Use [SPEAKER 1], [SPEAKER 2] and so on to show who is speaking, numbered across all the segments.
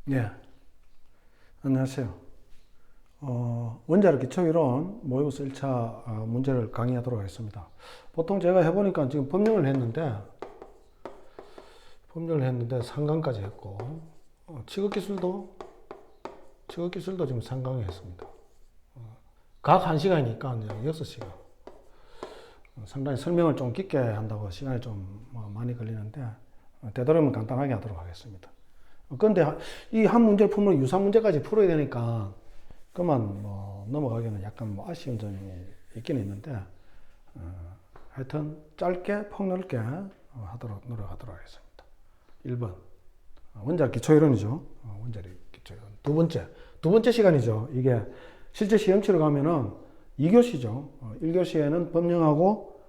[SPEAKER 1] 네, 안녕하세요. 원자력 기초이론 모의고사 1차 문제를 강의하도록 하겠습니다. 보통 제가 해보니까 지금 법령을 했는데 3강까지 했고, 취급기술도 지금 3강에 했습니다. 각 1시간이니까 이제 6시간. 상당히 설명을 좀 깊게 한다고 시간이 좀 많이 걸리는데, 되도록이면 간단하게 하도록 하겠습니다. 그런데 이 한 문제를 풀면 유사 문제까지 풀어야 되니까 그만 넘어가기는 약간 아쉬운 점이 있긴 있는데 하여튼 짧게 폭넓게 하도록 노력하도록 하겠습니다. 1번 원자력 기초이론이죠. 원자력 기초이론. 두 번째 시간이죠. 이게 실제 시험 치러 가면은 2교시죠. 1교시에는 법령하고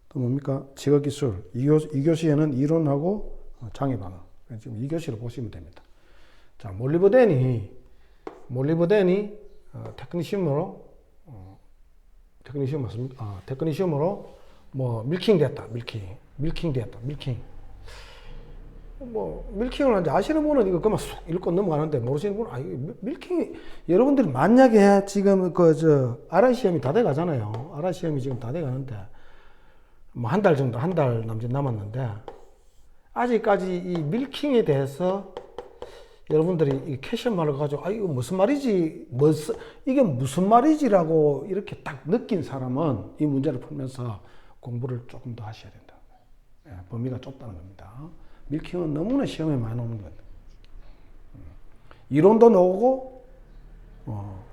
[SPEAKER 1] 또 뭡니까? 직업기술. 2교시에는 이론하고 장애 반응. 지금 2교시로 보시면 됩니다. 자, 몰리브데니 테크니시움으로 테크니시움 맞습니까? 테크니시움으로 밀킹 됐다. 밀킹 됐다. 밀킹을 이제 아시는 분은 이거 그만 쑥 읽고 넘어가는데 모르시는 분은 밀킹이 여러분들이 만약에 지금 RI 시험이 다 돼 가잖아요. RI 시험이 지금 다 돼 가는데 한 달 정도 한 달 남짓 남았는데 아직까지 이 밀킹에 대해서 여러분들이 이 캐시언말을 가지고 이거 무슨 말이지 이게 무슨 말이지라고 이렇게 딱 느낀 사람은 이 문제를 풀면서 공부를 조금 더 하셔야 된다. 범위가 좁다는 겁니다. 밀킹은 너무나 시험에 많이 나오는 겁니다. 이론도 나오고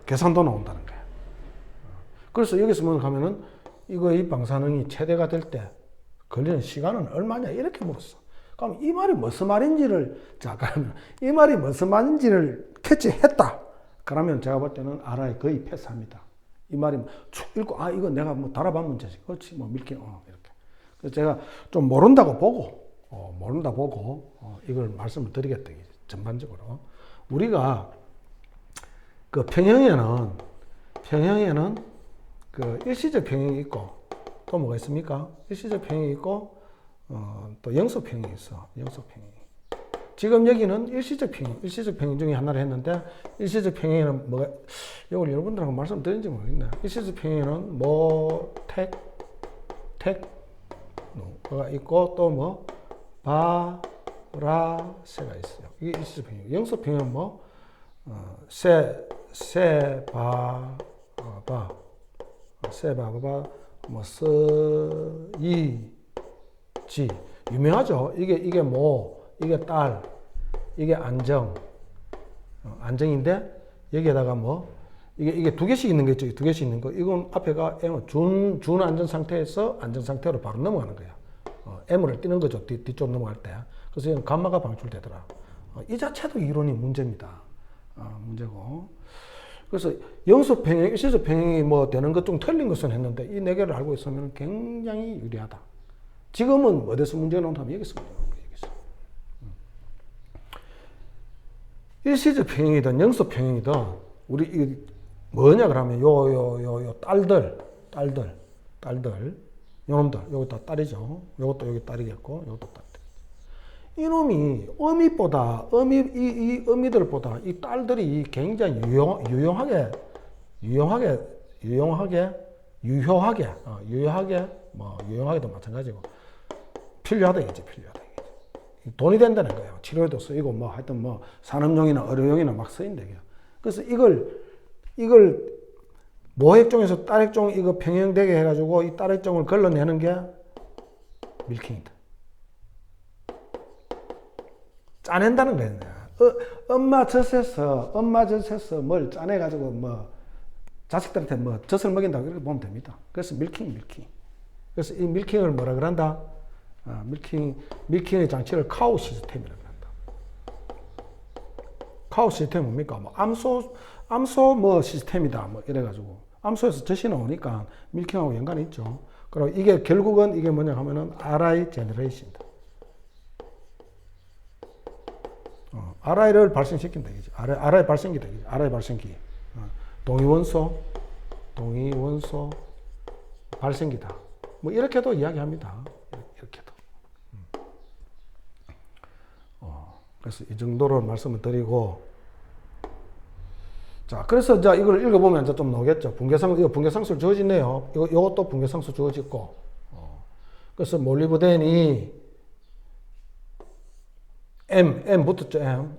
[SPEAKER 1] 계산도 나온다는 거예요. 그래서 여기서 뭐 하면은 이 방사능이 최대가 될 때 걸리는 시간은 얼마냐 이렇게 물었어. 그럼 이 말이 무슨 말인지를 이 말이 무슨 말인지를 캐치했다. 그러면 제가 볼 때는 알아야 거의 패스합니다. 이 말이 축 읽고 이거 내가 달아본 문제지. 그렇지 밀king 이렇게. 그래서 제가 좀 모른다고 보고 이걸 말씀을 드리겠다. 전반적으로 우리가 그 평형에는 그 일시적 평형이 있고 또 뭐가 있습니까? 일시적 평형이 있고 또 영속평형이 있어. 영속평형. 지금 여기는 일시적 평형 중에 하나를 했는데 일시적 평형에는 뭐가 이걸 여러분들하고 말씀드린지 모르겠네. 일시적 평형에는 가 있고 또 바라세가 있어요. 이게 일시적 평형. 영속 평형은 지 유명하죠. 이게 이게 딸, 이게 안정인데 여기에다가 이게 두 개씩 있는 거 있죠. 두 개씩 있는 거. 이건 앞에가 준 안정 상태에서 안정 상태로 바로 넘어가는 거야. M을 띄는 거죠. 뒤쪽 넘어갈 때. 그래서 이건 감마가 방출되더라. 이 자체도 이론이 문제입니다. 문제고. 그래서 영속 평형, 일시적 평형이 되는 것 중 틀린 것은 했는데 이 네 개를 알고 있으면 굉장히 유리하다. 지금은 어디서 문제가 나온다면 여기서 문제가 나오는 거예요. 일시적 평형이든 영속 평형이든 우리 뭐냐 그러면 요 딸들 요놈들 요거 다 딸이죠. 요것도 여기 딸이겠고 요것도 딸. 이놈이 어미들보다 이 딸들이 굉장히 유용하게도 마찬가지고 필요하다 이거지. 돈이 된다는 거예요. 치료에도 쓰이고 하여튼 산업용이나 의료용이나 막 쓰인다 이게. 그래서 이걸 모액종에서 딸액종 이거 평형되게 해가지고 이 딸액종을 걸러내는 게 밀킹이다. 짜낸다는 거예요. 엄마 젖에서 뭘 짜내가지고 자식들한테 젖을 먹인다 그렇게 보면 됩니다. 그래서 밀킹. 그래서 이 밀킹을 뭐라 그런다? 밀킹의 장치를 카우 시스템이라고 한다. 카우 시스템 뭡니까? 암소 시스템이다. 이래가지고 암소에서 젖이 나오니까 밀킹하고 연관이 있죠. 그리고 이게 결국은 이게 뭐냐 하면은 RI 제너레이션이다. RI를 발생시킨다. RI 발생기다. RI 발생기. 동위원소 발생기다. 이렇게도 이야기합니다. 이렇게도. 그래서 이 정도로 말씀을 드리고, 자, 그래서 이제 이걸 읽어보면 이제 좀 나오겠죠. 이거 붕괴상수 주어지네요. 이것도 붕괴상수 주어지고. 그래서 몰리브덴이 M 붙었죠, M.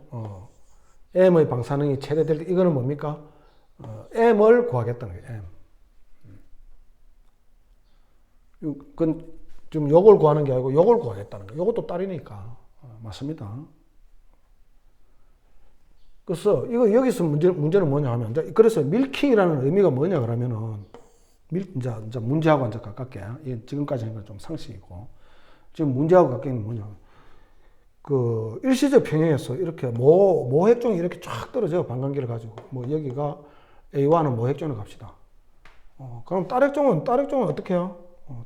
[SPEAKER 1] M의 방사능이 최대될 때, 이거는 뭡니까? M을 구하겠다는 거예요, M. 그건 지금 요걸 구하는 게 아니고 요걸 구하겠다는 거예요. 요것도 딸이니까. 맞습니다. 그래서 이거 여기서 문제는 뭐냐 하면, 그래서 밀킹이라는 의미가 뭐냐 그러면은, 이제 문제하고 이제 가깝게, 지금까지 한 건 좀 상식이고, 지금 문제하고 가깝게는 뭐냐. 그 일시적 평형에서 이렇게 모 핵종이 이렇게 쫙 떨어져요. 반감기를 가지고. 뭐 여기가 A1은 모 핵종을 갑시다. 그럼 딸 핵종은 어떻게 해요?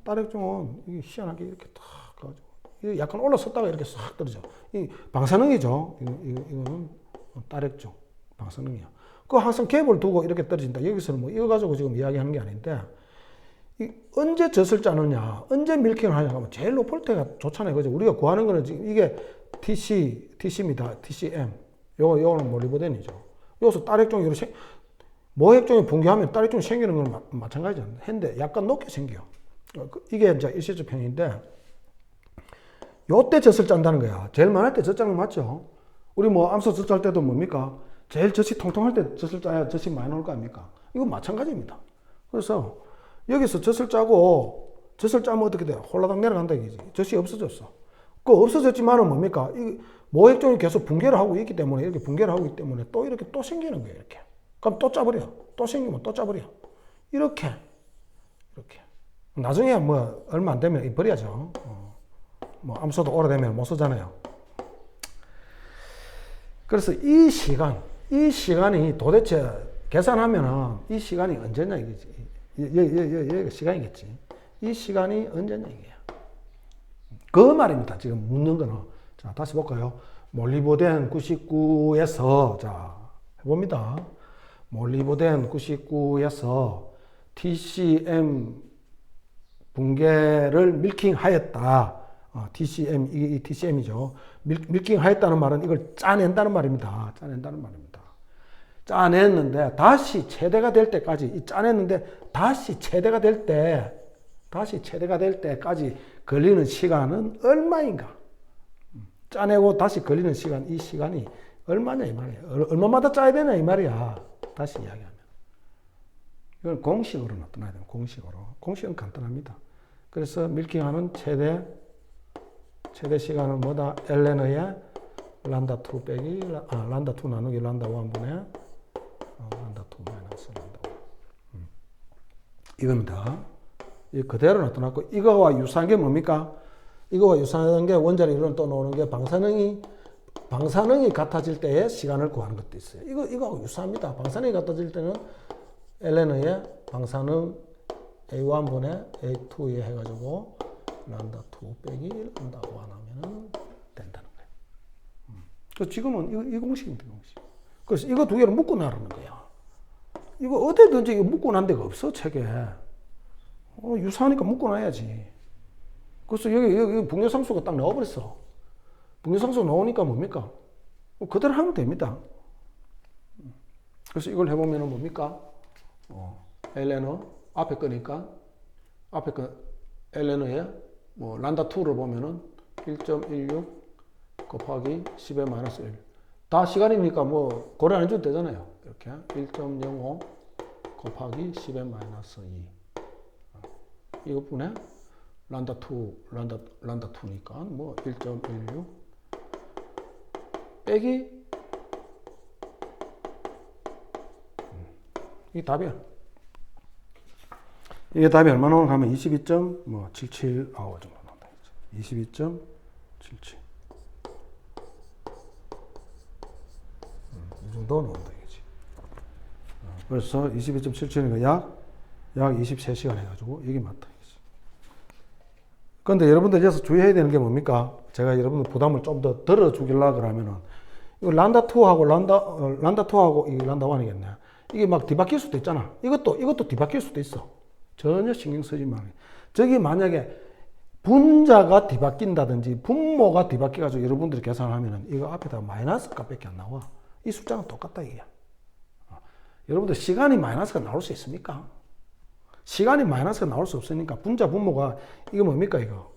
[SPEAKER 1] 딸 핵종은 이게 희한하게 이렇게 탁 가지고, 약간 올라섰다가 이렇게 싹 떨어져. 이 방사능이죠. 이거는 딸 핵종, 방사능이야. 그거 항상 갭을 두고 이렇게 떨어진다. 여기서는 뭐 이거 가지고 지금 이야기하는 게 아닌데, 언제 젖을 짜느냐, 언제 밀킹을 하냐 하면 제일 높을 때가 좋잖아요. 그죠? 우리가 구하는 거는 지금 이게 TC입니다. TCM. 요거는 몰리브덴이죠. 여기서 딸 핵종이 이렇게 모 핵종이 붕괴하면 딸 핵종이 생기는 건 마찬가지잖아요. 했는데 약간 높게 생겨. 이게 이제 일시적 평인데, 요때 젖을 짠다는 거야. 제일 많을 때 젖 짜는 거 맞죠? 우리 뭐 암소 젖 짤 때도 뭡니까? 제일 젖이 통통할 때 젖을 짜야 젖이 많이 나올 거 아닙니까? 이건 마찬가지입니다. 그래서 여기서 젖을 짜고, 젖을 짜면 어떻게 돼요? 홀라당 내려간다 이거지. 젖이 없어졌어. 그 없어졌지만은 뭡니까? 이 모핵종이 계속 붕괴를 하고 있기 때문에, 이렇게 붕괴를 하고 있기 때문에 또 이렇게 또 생기는 거예요. 이렇게. 그럼 또 짜버려. 또 생기면 또 짜버려. 이렇게. 나중에 뭐 얼마 안 되면 버려야죠. 뭐 암소도 오래되면 못 쓰잖아요. 그래서 이 시간이 도대체 계산하면은 이 시간이 언제냐 이거지. 여기가 시간이겠지. 이 시간이 언제냐 이게야. 그 말입니다. 지금 묻는 거는. 자, 다시 볼까요? 몰리브덴 99에서, 자, 해봅니다. 몰리브덴 99에서 TCM 붕괴를 밀킹 하였다. TCM, 이 TCM이죠. 밀킹 하였다는 말은 이걸 짜낸다는 말입니다. 짜냈는데, 다시 최대가 될 때까지, 다시 최대가 될 때까지 걸리는 시간은 얼마인가? 짜내고 다시 걸리는 시간, 이 시간이 얼마냐, 이 말이야. 얼마마다 짜야 되냐, 이 말이야. 다시 이야기하면. 이걸 공식으로 나타나야 돼요, 공식으로. 공식은 간단합니다. 그래서 밀킹하는 최대 시간은 뭐다? ln의 란다2 빼기, 란다2 나누기 란다1 분의 란다2 마이너스 란다1. 이겁니다. 이 그대로 나타났고, 이거와 유사한 게 뭡니까? 이거와 유사한 게 원자력 이론 또 나오는 게 방사능이 같아질 때의 시간을 구하는 것도 있어요. 이거하고 유사합니다. 방사능이 같아질 때는 ln의 방사능 A1분의 A2에 해가지고 란다2 빼기 란다1 하면은 된다는 거예요. 그래서 지금은 이 공식입니다, 공식. 그래서 이거 두 개를 묶고 나르는 거야. 이거 어디든지 묶고 난 데가 없어, 책에. 유사하니까 묶어놔야지. 그래서 여기 붕괴상수가 딱 나와버렸어. 붕괴상수 나오니까 뭡니까? 그대로 하면 됩니다. 그래서 이걸 해보면 뭡니까? ln 앞에 거니까 앞에 거 ln에 뭐 란다2를 보면은 1.16 곱하기 10의 마이너스 1. 다 시간이니까 뭐 고려 안 해줘도 되잖아요. 이렇게 1.05 곱하기 10의 마이너스 2. 이것분에 란다2니까 뭐 1.16 빼기 이게 답이야. 이게 답이 얼마 나오는가 하면 22.77 정도 나온다. 22.77. 이 정도 나온다 이거지. 그래서 22.77이니까 약 23시간 해가지고 이게 맞다. 그런데 여러분들 여기서 주의해야 되는 게 뭡니까? 제가 여러분들 부담을 좀 더 덜어주길라 그러면은, 이거 란다2하고 란다2하고 이 란다1이겠네. 이게 막 뒤바뀔 수도 있잖아. 이것도 뒤바뀔 수도 있어. 전혀 신경 쓰지 마. 저기 만약에 분자가 뒤바뀐다든지 분모가 뒤바뀌어가지고 여러분들이 계산을 하면은 이거 앞에다가 마이너스 값밖에 안 나와. 이 숫자는 똑같다 이게. 여러분들 시간이 마이너스가 나올 수 있습니까? 시간이 마이너스가 나올 수 없으니까 분자 분모가 이거 뭡니까 이거?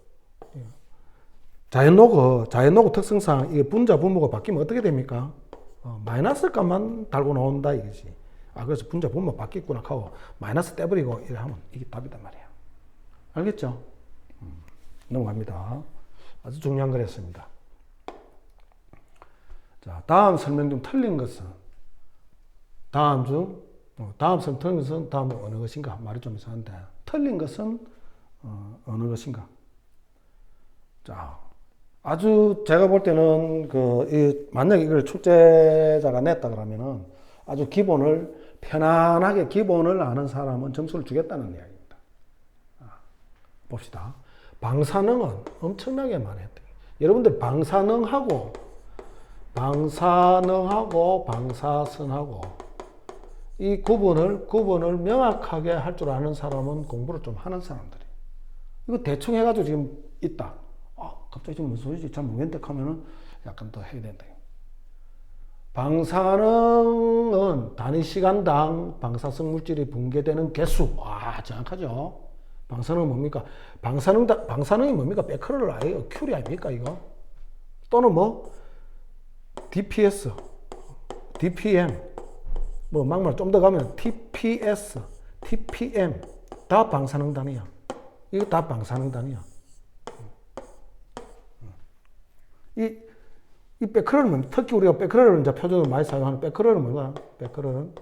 [SPEAKER 1] 자연로그 특성상 이게 분자 분모가 바뀌면 어떻게 됩니까? 마이너스 값만 달고 나온다 이거지. 그래서 분자 분모 바뀌었구나 하고 마이너스 떼버리고 이래 하면 이게 답이단 말이에요. 알겠죠? 넘어갑니다. 아주 중요한 거였습니다. 자, 다음 설명 중 틀린 것은 다음 설명 틀린 것은 다음 어느 것인가 말이 좀 이상한데 틀린 것은 어느 것인가. 자, 아주 제가 볼 때는 만약에 이걸 출제자가 냈다 그러면은 아주 기본을 편안하게 기본을 아는 사람은 점수를 주겠다는 이야기입니다. 봅시다. 방사능은 엄청나게 많이 했대요. 여러분들 방사능하고 방사선하고 이 구분을 명확하게 할 줄 아는 사람은 공부를 좀 하는 사람들이. 이거 대충 해가지고 지금 있다. 갑자기 지금 무슨 소리지? 잘 모르겠는데 하면은 약간 더 해야 된다. 방사능은 단위 시간당 방사성 물질이 붕괴되는 개수. 정확하죠? 방사능은 뭡니까? 방사능이 뭡니까? 베크렐 아니에요? 큐리 아닙니까? 이거? 또는 뭐? DPS, DPM, 막말 좀 더 가면 TPS, TPM. 다 방사능 단위야. 이거 다 방사능 단위야. 이 베크렐은 특히 우리가 베크렐을 이제 표준으로 많이 사용하는 베크렐은 뭐야? 베크렐은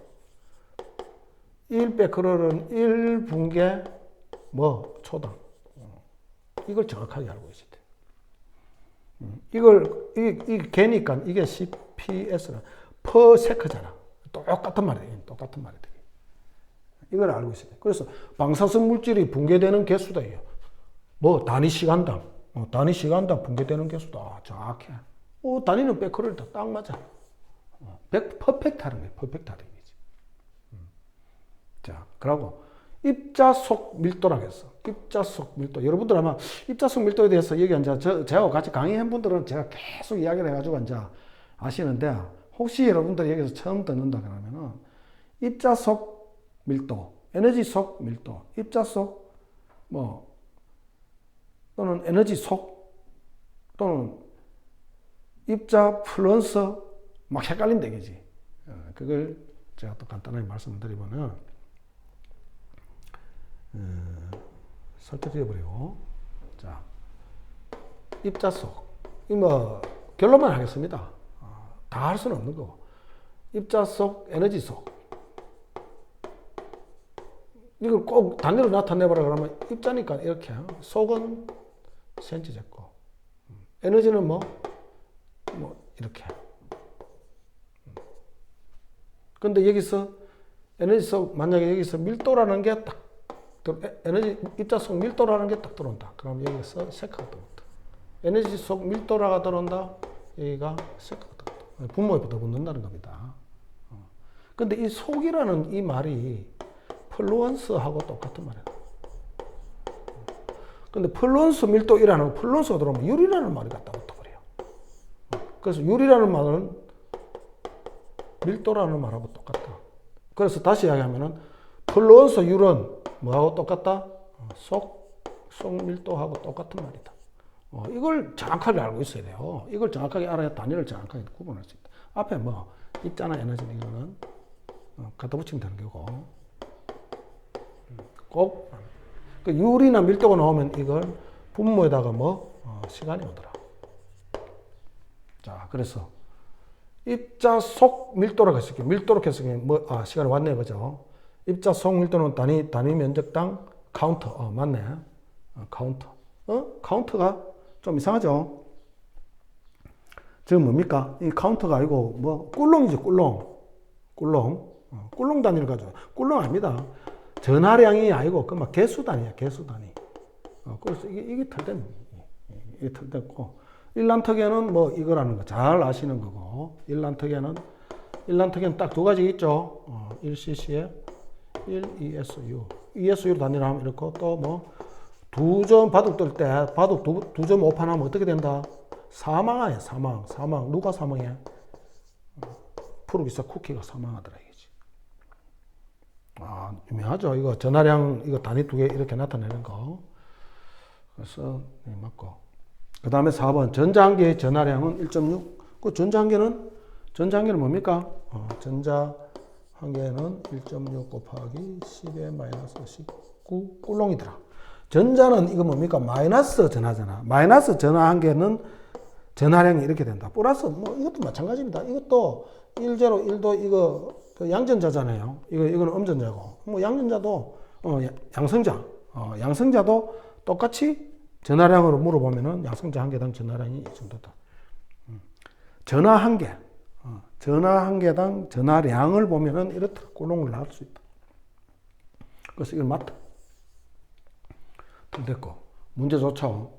[SPEAKER 1] 1베크렐은 1분계 초당. 이걸 정확하게 알고 있어야 돼. 이게 개니까 이게 CPS라 per sec잖아. 똑같은 말이에요. 이걸 알고 있어야 돼. 그래서 방사성 물질이 붕괴되는 개수다. 단위 시간당 붕괴되는 개수다. 정확해. 단위는 베크렐이다. 딱 맞아. 퍼펙트하는 거예요. 퍼펙트하는 거지. 자, 그러고 입자속 밀도라고 했어. 입자속 밀도. 여러분들 아마 입자속 밀도에 대해서 여기 이제 제가 같이 강의한 분들은 제가 계속 이야기를 해가지고 이제 아시는데 혹시 여러분들이 여기서 처음 듣는다 그러면은 입자속 밀도, 에너지 속 밀도, 입자속 또는 에너지 속 또는 입자 플러스 막 헷갈린다 이거지. 그걸 제가 또 간단하게 말씀드리면은 설득해버리고 자 입자속 결론만 하겠습니다. 다 할 수는 없는 거고 입자속 에너지 속 이걸 꼭 단위로 나타내봐라 그러면 입자니까 이렇게 속은 cm 잡고 에너지는 이렇게. 근데 여기서 에너지 속 만약에 여기서 밀도라는 게 딱 에너지 입자 속 밀도라는 게 딱 들어온다. 그럼 여기서 세크가 들어온다. 에너지 속 밀도라가 들어온다. 여기가 세크가 들어온다. 분모에 붙어붙는다는 겁니다. 근데 이 속이라는 이 말이 플루언스하고 똑같은 말이에요. 근데 플루언스 밀도이라는 플루언스가 들어오면 유리라는 말이 갖다 붙어버려요. 그래서 유리라는 말은 밀도라는 말하고 똑같다. 그래서 다시 이야기하면은 플루언스 율은 뭐하고 똑같다? 속 밀도하고 똑같은 말이다. 이걸 정확하게 알고 있어야 돼요. 이걸 정확하게 알아야 단위를 정확하게 구분할 수 있다. 앞에 입자나 에너지는 이거는 갖다 붙이면 되는 거고 꼭 율이나 밀도가 나오면 이걸 분모에다가 시간이 오더라. 자, 그래서 입자 속 밀도라고 했을게요. 밀도로 했으면 시간이 왔네, 그죠? 입자 속 밀도는 단위 면적당 카운터. 맞네. 카운터. 카운터가 좀 이상하죠? 지금 뭡니까? 이 카운터가 아니고 꿀롱이죠, 꿀롱. 꿀롱 단위를 가져요. 꿀롱 아닙니다. 전하량이 아니고 개수 단위야, 개수 단위. 그래서 이게 털된, 이게 털됐고. 일란特에는 이거라는 거 잘 아시는 거고, 일란특에는 딱 두 가지 있죠. 1cc에 1 ESU. ESU로 단위를 하면 이렇고, 또 두 점 바둑 뜰 때 바둑 두 점 오판하면 어떻게 된다? 사망하야 사망. 누가 사망해? 푸르기사 쿠키가 사망하더라 이거지. 아, 유명하죠. 이거 전하량 이거 단위 두 개 이렇게 나타내는 거. 그래서 네, 맞고. 그 다음에 4번 전자한계의 전하량은 1.6. 그 전자한계는 뭡니까? 전자한계는 1.6 곱하기 10의 마이너스 19 꿀롱이더라. 전자는 이거 뭡니까? 마이너스 전하잖아. 마이너스 전하한계는 전하량이 이렇게 된다. 플러스 뭐 이것도 마찬가지입니다. 이것도 1, 0, 1도 이거 그 양전자잖아요. 이거는 음전자고. 뭐 양전자도 양성자. 양성자도 똑같이 전하량으로 물어보면은 양성자 한 개당 전하량이 이 정도다. 전하 한 개. 전하 한 개당 전하량을 보면은 이렇다. 꿀롱을 나올 수 있다. 그래서 이걸 맞다. 됐고. 문제 좋죠?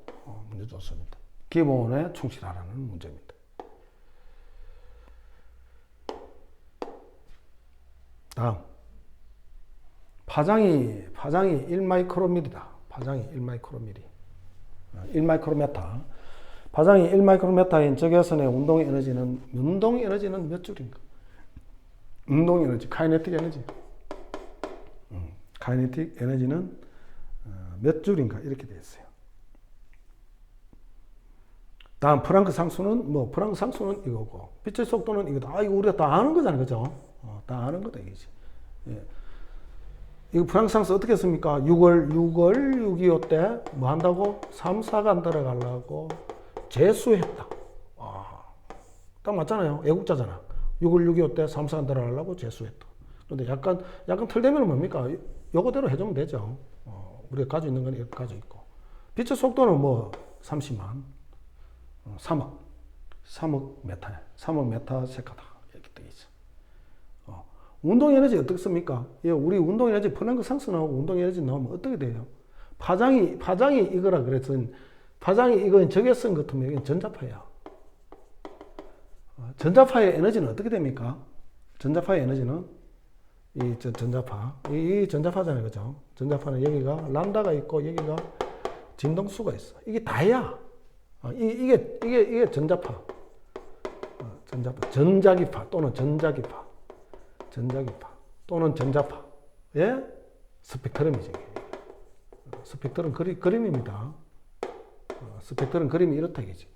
[SPEAKER 1] 문제 좋습니다. 기본에 충실하라는 문제입니다. 다음. 파장이 1마이크로밀이다. 파장이 1마이크로밀. 1마이크로메타. 파장이 1마이크로메타인 적외선의 운동 에너지는 몇 줄인가? 운동 에너지, 카이네틱 에너지. 카이네틱 에너지는 몇 줄인가? 이렇게 되어 있어요. 다음 프랑크 상수는 이거고, 빛의 속도는 이거다. 이거 우리가 다 아는 거잖아요, 그죠? 다 아는 거다 이거지. 예. 이거 프랑크 상수 어떻게 했습니까? 6.25 때 뭐 한다고? 3, 4간 들어가려고 재수했다. 딱 맞잖아요. 애국자잖아. 6.25 때 3, 4간 들어가려고 재수했다. 그런데 약간 틀되면 뭡니까? 요거대로 해주면 되죠. 우리가 가지고 있는 건 이렇게 가지고 있고. 빛의 속도는 뭐 30만. 3억 메타. 3억 메타 세카다. 이렇게 되어 있어. 운동 에너지 어떻습니까? 우리 운동 에너지 플랑크 상수 나오고 운동 에너지 나오면 어떻게 돼요? 파장이 이거라 그래서 파장이 이건 적외선 같으면 이건 전자파야. 전자파의 에너지는 어떻게 됩니까? 전자파의 에너지는 이 전자파잖아요, 그죠? 전자파는 여기가 람다가 있고 여기가 진동수가 있어. 이게 다야. 이게 전자파. 전자기파 또는 전자기파 또는 전자파. 예? 스펙트럼이죠. 스펙트럼 그림입니다. 스펙트럼 그림이 이렇다 이거지.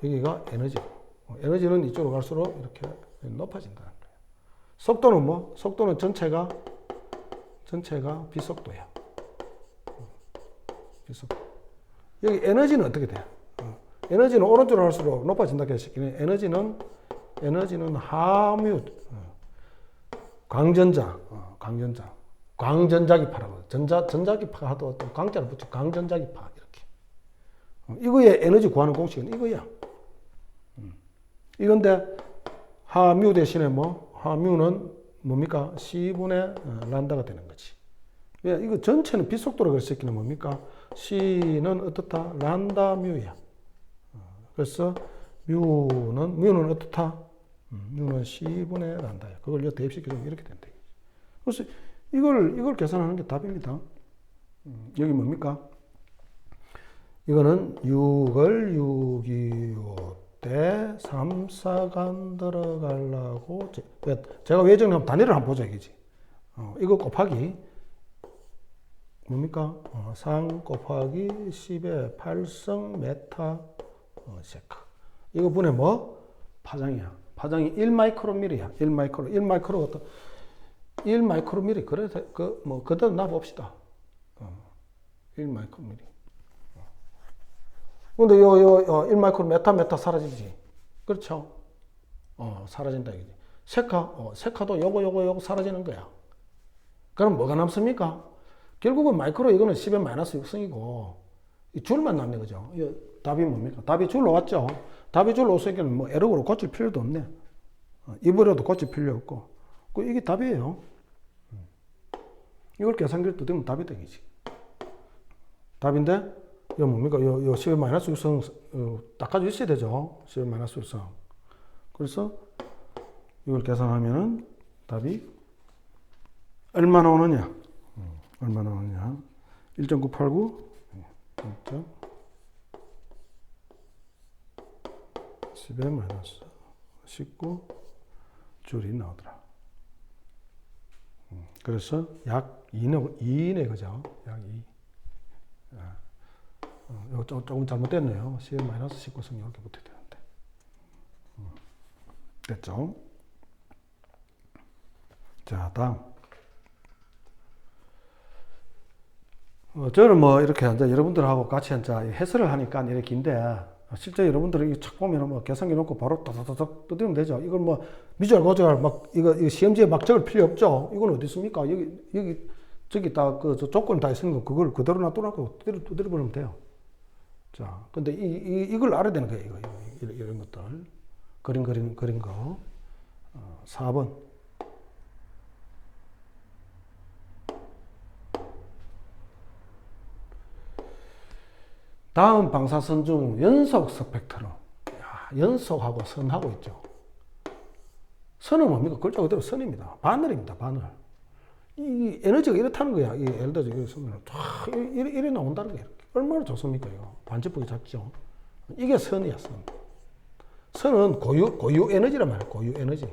[SPEAKER 1] 여기가 에너지. 에너지는 이쪽으로 갈수록 이렇게 높아진다는 거예요. 속도는 뭐? 속도는 전체가 비속도야. 비속도. 여기 에너지는 어떻게 돼? 에너지는 오른쪽으로 갈수록 높아진다 했으니 에너지는 하뮤 광전자기파라고. 전자기파가 하도 어떤 광자를 붙여 광전자기파 이렇게. 이거의 에너지 구하는 공식은 이거야. 이건데 하뮤 대신에 뭐 하뮤는 뭡니까? C분의 란다가 되는 거지. 왜? 이거 전체는 빛속도로 그랬을 는 뭡니까? C는 어떻다? 란다 뮤야. 그래서 뮤는 어떻다? 뮤는 C분의 란다야. 그걸 여기 대입시켜주면 이렇게 된다. 그래서 이걸 계산하는 게 답입니다. 여기 뭡니까? 이거는 6을 625 때 3, 4간 들어가려고 제가 왜 정리하면 단위를 한번 보자 이거지. 이거 곱하기 뭡니까? 3 곱하기 10의 8성 메타 세카. 이거 분의 뭐? 파장이야. 파장이 1마이크로밀이야. 1마이크로밀이. 그래서 그대로 놔봅시다. 1마이크로밀이. 근데 1마이크로 메타 사라지지. 그렇죠? 사라진다 이거지. 세카도 요거 사라지는 거야. 그럼 뭐가 남습니까? 결국은 마이크로 이거는 10의 마이너스 6성이고 이 줄만 남는 거죠. 답이 뭡니까? 답이 줄로 왔죠. 답이 줄로 왔으니까 뭐 에러으로 고칠 필요도 없네. 입으로도 고칠 필요 없고. 이게 답이에요. 이걸 계산기로 두드리면 답이 되겠지. 답인데 이거 뭡니까? 요 10의 마이너스 6성 딱 가지고 있어야 되죠. 10의 마이너스 6성. 그래서 이걸 계산하면은 답이 얼마 나오느냐? 1.989 10에 마이너스 19 줄이 나오더라. 그래서 약 2이네, 그죠? 약 2. 이거 조금 잘못됐네요. 10에 마이너스 19승 이렇게 붙어야 되는데. 됐죠? 자, 다음. 저는 뭐 이렇게 이제 여러분들하고 같이 이제 해설을 하니까 이렇게 긴데, 실제 여러분들이 착 보면 뭐 계산기 놓고 바로 따다다닥 두드리면 되죠. 이걸 뭐 미주알 고주알 막 이거 시험지에 막 적을 필요 없죠. 이건 어디 있습니까? 여기 저기 다 그 조건 다 있으니까 그걸 그대로 놔두라고 두드려 버리면 돼요. 자, 근데 이걸 알아야 되는 거예요. 이런 것들 그린 거. 4번. 다음 방사선 중 연속 스펙트럼. 연속하고 선하고 있죠. 선은 뭡니까? 글자 그대로 선입니다. 바늘입니다. 바늘. 이 에너지가 이렇다는 거야. 예를 들어서 이렇게 쓰면 이래 나온다는 거예요. 얼마나 좋습니까? 이거 반지폭이 작죠. 이게 선이야, 선. 선은 고유 에너지란 말이야. 고유 에너지.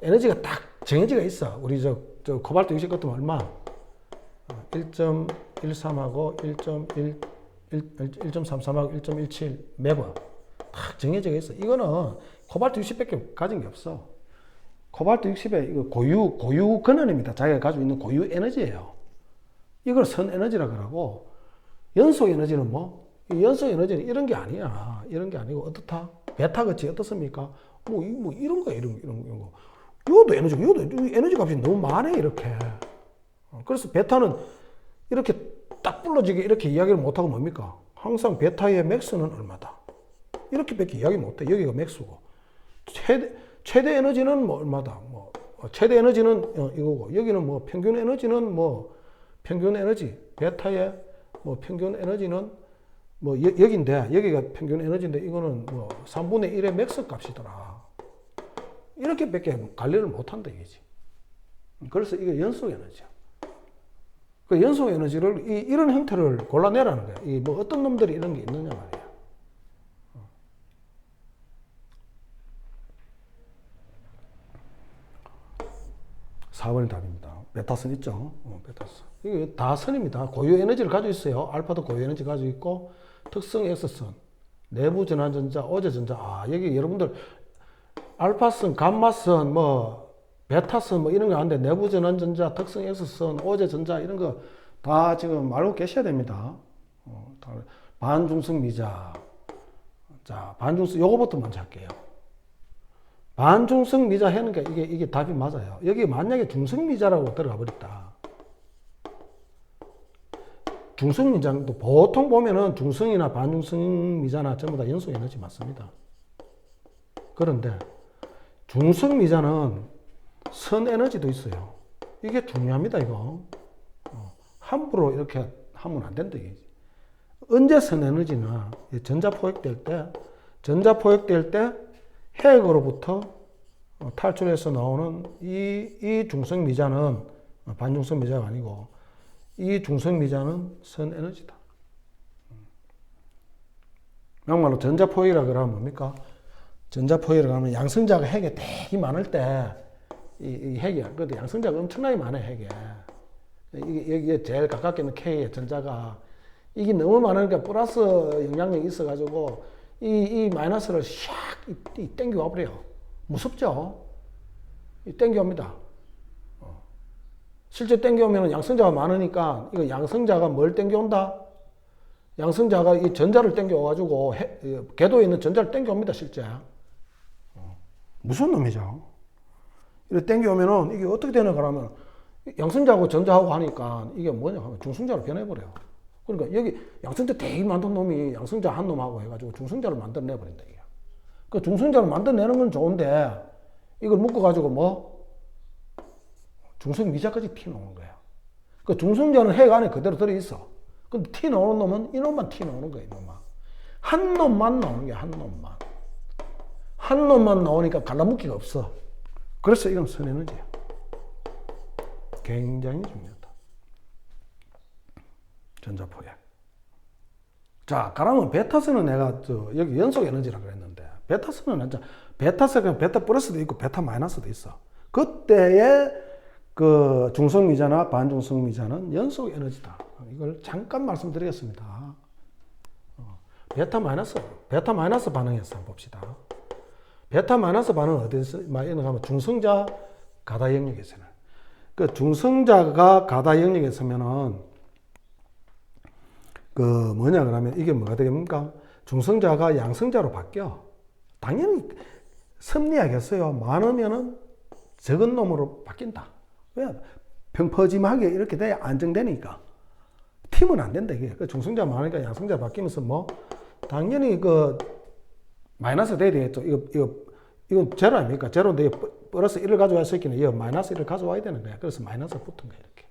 [SPEAKER 1] 에너지가 딱 정해지가 있어. 우리 저 코발트 60 같으면 얼마? 1.13하고 1.33하고 1.17 매번 딱 정해져 있어. 이거는 코발트 60밖에 가진 게 없어. 코발트 60의 이거 고유 근원입니다. 자기가 가지고 있는 고유 에너지예요. 이걸 선 에너지라 그러고, 연속 에너지는 뭐? 연속 에너지는 이런 게 아니야. 이런 게 아니고 어떻다? 베타 같이 어떻습니까? 뭐 이런 거야. 이런 거. 이것도 에너지 값이 너무 많아 이렇게. 그래서 베타는 이렇게 딱 불러지게 이렇게 이야기를 못하고 뭡니까? 항상 베타의 맥스는 얼마다. 이렇게밖에 이야기 못해. 여기가 맥스고. 최대 에너지는 뭐 얼마다. 뭐 최대 에너지는 이거고. 여기는 뭐 평균 에너지는 뭐 평균 에너지. 베타의 뭐 평균 에너지는 뭐 여기인데, 여기가 평균 에너지인데 이거는 뭐 3분의 1의 맥스 값이더라. 이렇게밖에 관리를 못한다 이거지. 그래서 이게 연속 에너지야. 그 연속 에너지를 이런 형태를 골라내라는 거야. 뭐 어떤 놈들이 이런 게 있느냐 말이야. 4번이 답입니다. 베타선 있죠? 베타선. 이게 다 선입니다. 고유 에너지를 가지고 있어요. 알파도 고유 에너지 가지고 있고, 특성 X선, 내부 전환전자, 오제전자. 여기 여러분들 알파선, 감마선, 뭐 베타선 뭐 이런 거 아는데, 내부 전환전자, 특성 X선, 오제전자 이런 거 다 지금 알고 계셔야 됩니다. 반중성 미자. 자, 반중성 요거부터 먼저 할게요. 반중성 미자 하는 게 이게 답이 맞아요. 여기 만약에 중성 미자라고 들어가 버렸다. 중성 미자도 보통 보면은 중성이나 반중성 미자나 전부 다 연속 에너지 맞습니다. 그런데 중성 미자는 선 에너지도 있어요. 이게 중요합니다, 이거. 함부로 이렇게 하면 안 된다, 이게. 언제 선 에너지나 전자 포획될 때 핵으로부터 탈출해서 나오는 이 중성 미자는 반중성 미자가 아니고, 이 중성 미자는 선 에너지다. 양말로 전자 포획이라 그러면 뭡니까? 전자 포획이라고 하면 양성자가 핵에 되게 많을 때 이 핵이야. 그런데 양성자가 엄청나게 많아, 핵에. 이게 제일 가깝게 있는 K의 전자가 이게 너무 많으니까 플러스 영향력이 있어가지고 이 마이너스를 샥 땡겨 와버려요. 무섭죠? 땡겨 옵니다. 실제 땡겨 오면 양성자가 많으니까 이거 양성자가 뭘 땡겨 온다? 양성자가 이 전자를 땡겨 와가지고 궤도에 있는 전자를 땡겨 옵니다, 실제. 무슨 놈이죠? 이렇게 땡겨 오면은 이게 어떻게 되나 그러면 양성자하고 전자하고 하니까 이게 뭐냐 하면 중성자로 변해버려요. 그러니까 여기 양성자 되게 많은 놈이 양성자 한 놈하고 해가지고 중성자를 만들어내버린다, 이게. 그 중성자를 만들어내는 건 좋은데 이걸 묶어가지고 뭐 중성 미자까지 티 나오는 거야. 그 중성자는 핵 안에 그대로 들어있어. 근데 티 나오는 놈은 이 놈만 티 나오는 거야, 이 놈만. 한 놈만 나오는 게 한 놈만. 한 놈만 나오니까 갈라붙기가 없어. 그래서 이건 선에너지야. 굉장히 중요하다. 전자포획. 자, 그러면 베타스는 내가 여기 연속 에너지라고 그랬는데, 베타스는 베타스가 베타 플러스도 있고 베타 마이너스도 있어. 그때의 그 중성미자나 반중성미자는 연속 에너지다. 이걸 잠깐 말씀드리겠습니다. 베타 마이너스 반응에서 한번 봅시다. 베타 마이너스 반응은 어디서 많이 나가면 중성자 가다 영역에서는. 그 중성자가 가다 영역에 서면은 그 뭐냐 그러면 이게 뭐가 되겠습니까? 중성자가 양성자로 바뀌어. 당연히 섭리하겠어요. 많으면은 적은 놈으로 바뀐다. 왜? 평퍼짐하게 이렇게 돼야 안정되니까. 팀은 안 된다 이게. 그 중성자 많으니까 양성자 바뀌면서 뭐 당연히 그 마이너스 돼야 되겠죠. 이건 제로 아닙니까? 제로인데 플러스 1을 가져와야 할 있기는 이거 마이너스 1을 가져와야 되는 거야. 그래서 마이너스 붙은 거야 이렇게.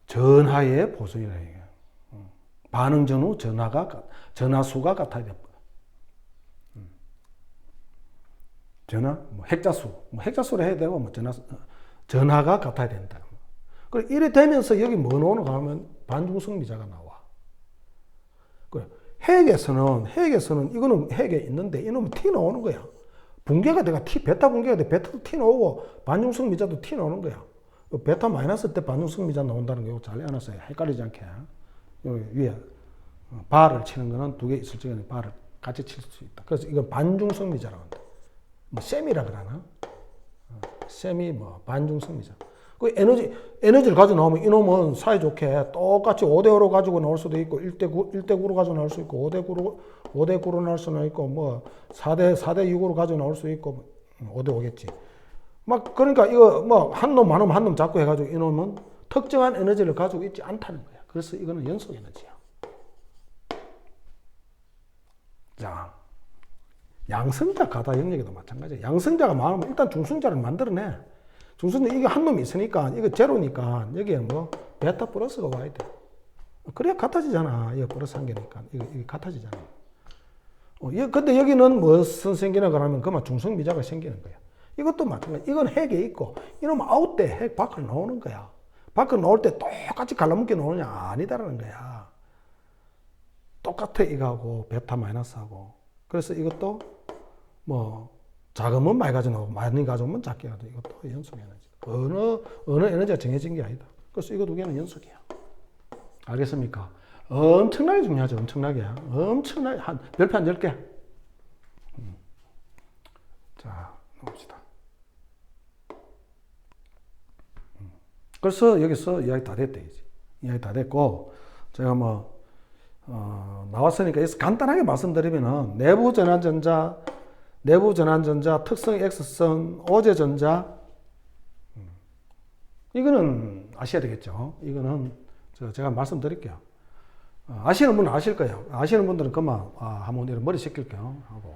[SPEAKER 1] 전하의 보수이라 이게. 반응 전후 전하수가 같아야 돼. 전하, 뭐 핵자수로 해야 되고 뭐 전하가 같아야 된다. 그래 이래 되면서 여기 뭐 나오는가 하면 반중성미자가 나와. 그래 핵에서는 이거는 핵에 있는데 이놈은 T 나오는 거야. 붕괴가 돼가 베타 붕괴가 돼. 베타도 T 나오고 반중성미자도 T 나오는 거야. 베타 마이너스 때 반중성미자 나온다는 거 잘 알았어요. 헷갈리지 않게. 여기 위에 바를 치는 거는 두 개 있을 적에 바를 같이 칠 수 있다. 그래서 이건 반중성미자라고 한다. 뭐 셈이라 그러나? 셈이 뭐 반중성미자. 그 에너지를 가지고 나오면 이놈은 사이좋게 똑같이 5대5로 가지고 나올 수도 있고 1대9로 가지고 나올 수 있고 5대9로 나올 수는 있고 뭐 4대6으로 가지고 나올 수 있고 5대5겠지. 막 그러니까 이거 뭐 한 놈 많으면 한 놈 잡고 해가지고 이놈은 특정한 에너지를 가지고 있지 않다는 거야. 그래서 이거는 연속 에너지야. 자, 양성자 가다 영역에도 마찬가지야. 양성자가 많으면 일단 중성자를 만들어내. 중성자 이게 한 놈이 있으니까 이거 제로니까 여기에 뭐 베타 플러스가 와야 돼. 그래야 같아지잖아. 이거 플러스 한 개니까 이게 같아지잖아. 근데 여기는 무슨 생기나 그러면 그만 중성미자가 생기는 거야. 이것도 마찬가지. 이건 핵에 있고 이놈 아웃 때 핵 밖으로 나오는 거야. 밖으로 나올 때 똑같이 갈라먹게 나오느냐? 아니다라는 거야. 똑같아 이거하고 베타 마이너스하고. 그래서 이것도 뭐 작으면 많이 가져나오고 많이 가져오면 작게 가져. 이것도 연속 에너지. 어느 에너지가 정해진 게 아니다. 그래서 이거 두 개는 연속이야. 알겠습니까? 엄청나게 중요하죠. 엄청나게. 엄청나게 별표 한 10개. 자, 놓읍시다. 그래서 여기서 이야기 다 됐다 이제. 이야기 다 됐고 제가 뭐 나왔으니까 간단하게 말씀드리면은 내부 전환전자 특성 X선 오제전자 이거는 아셔야 되겠죠. 이거는 제가 말씀드릴게요. 아시는 분은 아실 거예요. 아시는 분들은 그만 한번 머리 식힐게요 하고.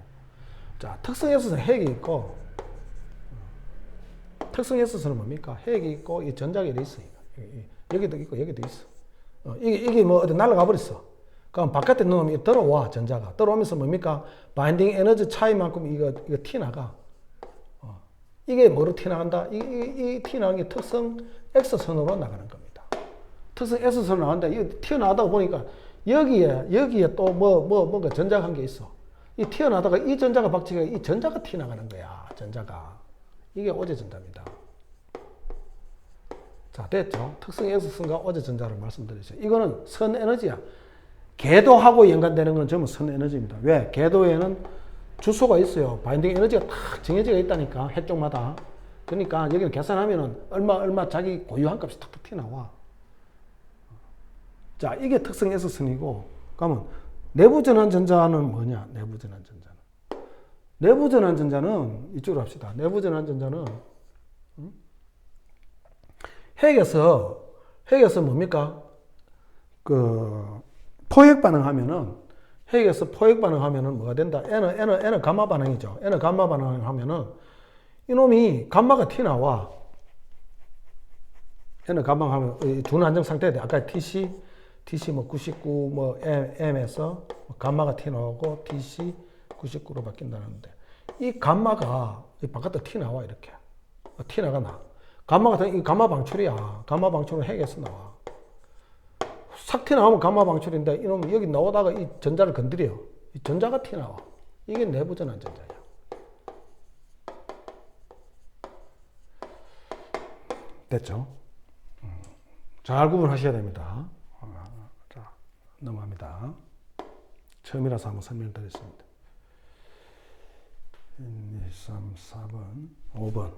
[SPEAKER 1] 자, 특성 X선 핵이 있고 특성 S선은 뭡니까? 핵이 있고 이 전자결이 있어요. 여기도 있고 여기도 있어. 이게 뭐 어디 날아가 버렸어. 그럼 바깥에 넣으면 들어와 전자가 들어오면서 뭡니까? 바인딩 에너지 차이만큼 이거 튀나가. 이게 뭐로 튀나간다? 이 튀나가는 게 특성 X선으로 나가는 겁니다. 특성 S선으로 나간다. 이거 튀어나가다 보니까 여기에 또 뭔가 전자가 한 게 있어. 이 튀어나다가 이 전자가 박치가 이 전자가 튀나가는 거야. 전자가. 이게 오제전자입니다. 자, 됐죠? 특성 X선과 오제전자를 말씀드렸어요. 이거는 선 에너지야. 궤도하고 연관되는 건 전부 선 에너지입니다. 왜? 궤도에는 주소가 있어요. 바인딩 에너지가 딱 정해져 있다니까, 해쪽마다. 그러니까 여기는 계산하면은 얼마 자기 고유한 값이 탁탁 튀어나와. 자, 이게 특성 S선이고, 그러면 내부전환전자는 뭐냐? 내부전환전자는 이쪽으로 합시다. 내부전환전자는 핵에서 뭡니까? 포획 반응하면은 핵에서 포획 반응하면은 뭐가 된다? N은 감마 반응이죠. N은 감마 반응하면은 이놈이 감마가 튀나와. N은 감마 하면 준안정 상태에 아까 TC 뭐 99 뭐 M에서 감마가 튀나오고 TC 99로 바뀐다는데 이 감마가 바깥으로 튀나와 이렇게 튀나가나 감마가 이 감마 방출이야. 감마 방출은 핵에서 나와. 싹 튀어나오면 감마 방출인데 이놈 여기 나오다가 이 전자를 건드려. 이 전자가 튀어나와. 이게 내부 전환 전자야. 됐죠? 잘 구분하셔야 됩니다. 자, 넘어갑니다. 처음이라서 한번 설명드리겠습니다. 1, 2, 3, 4번, 5번.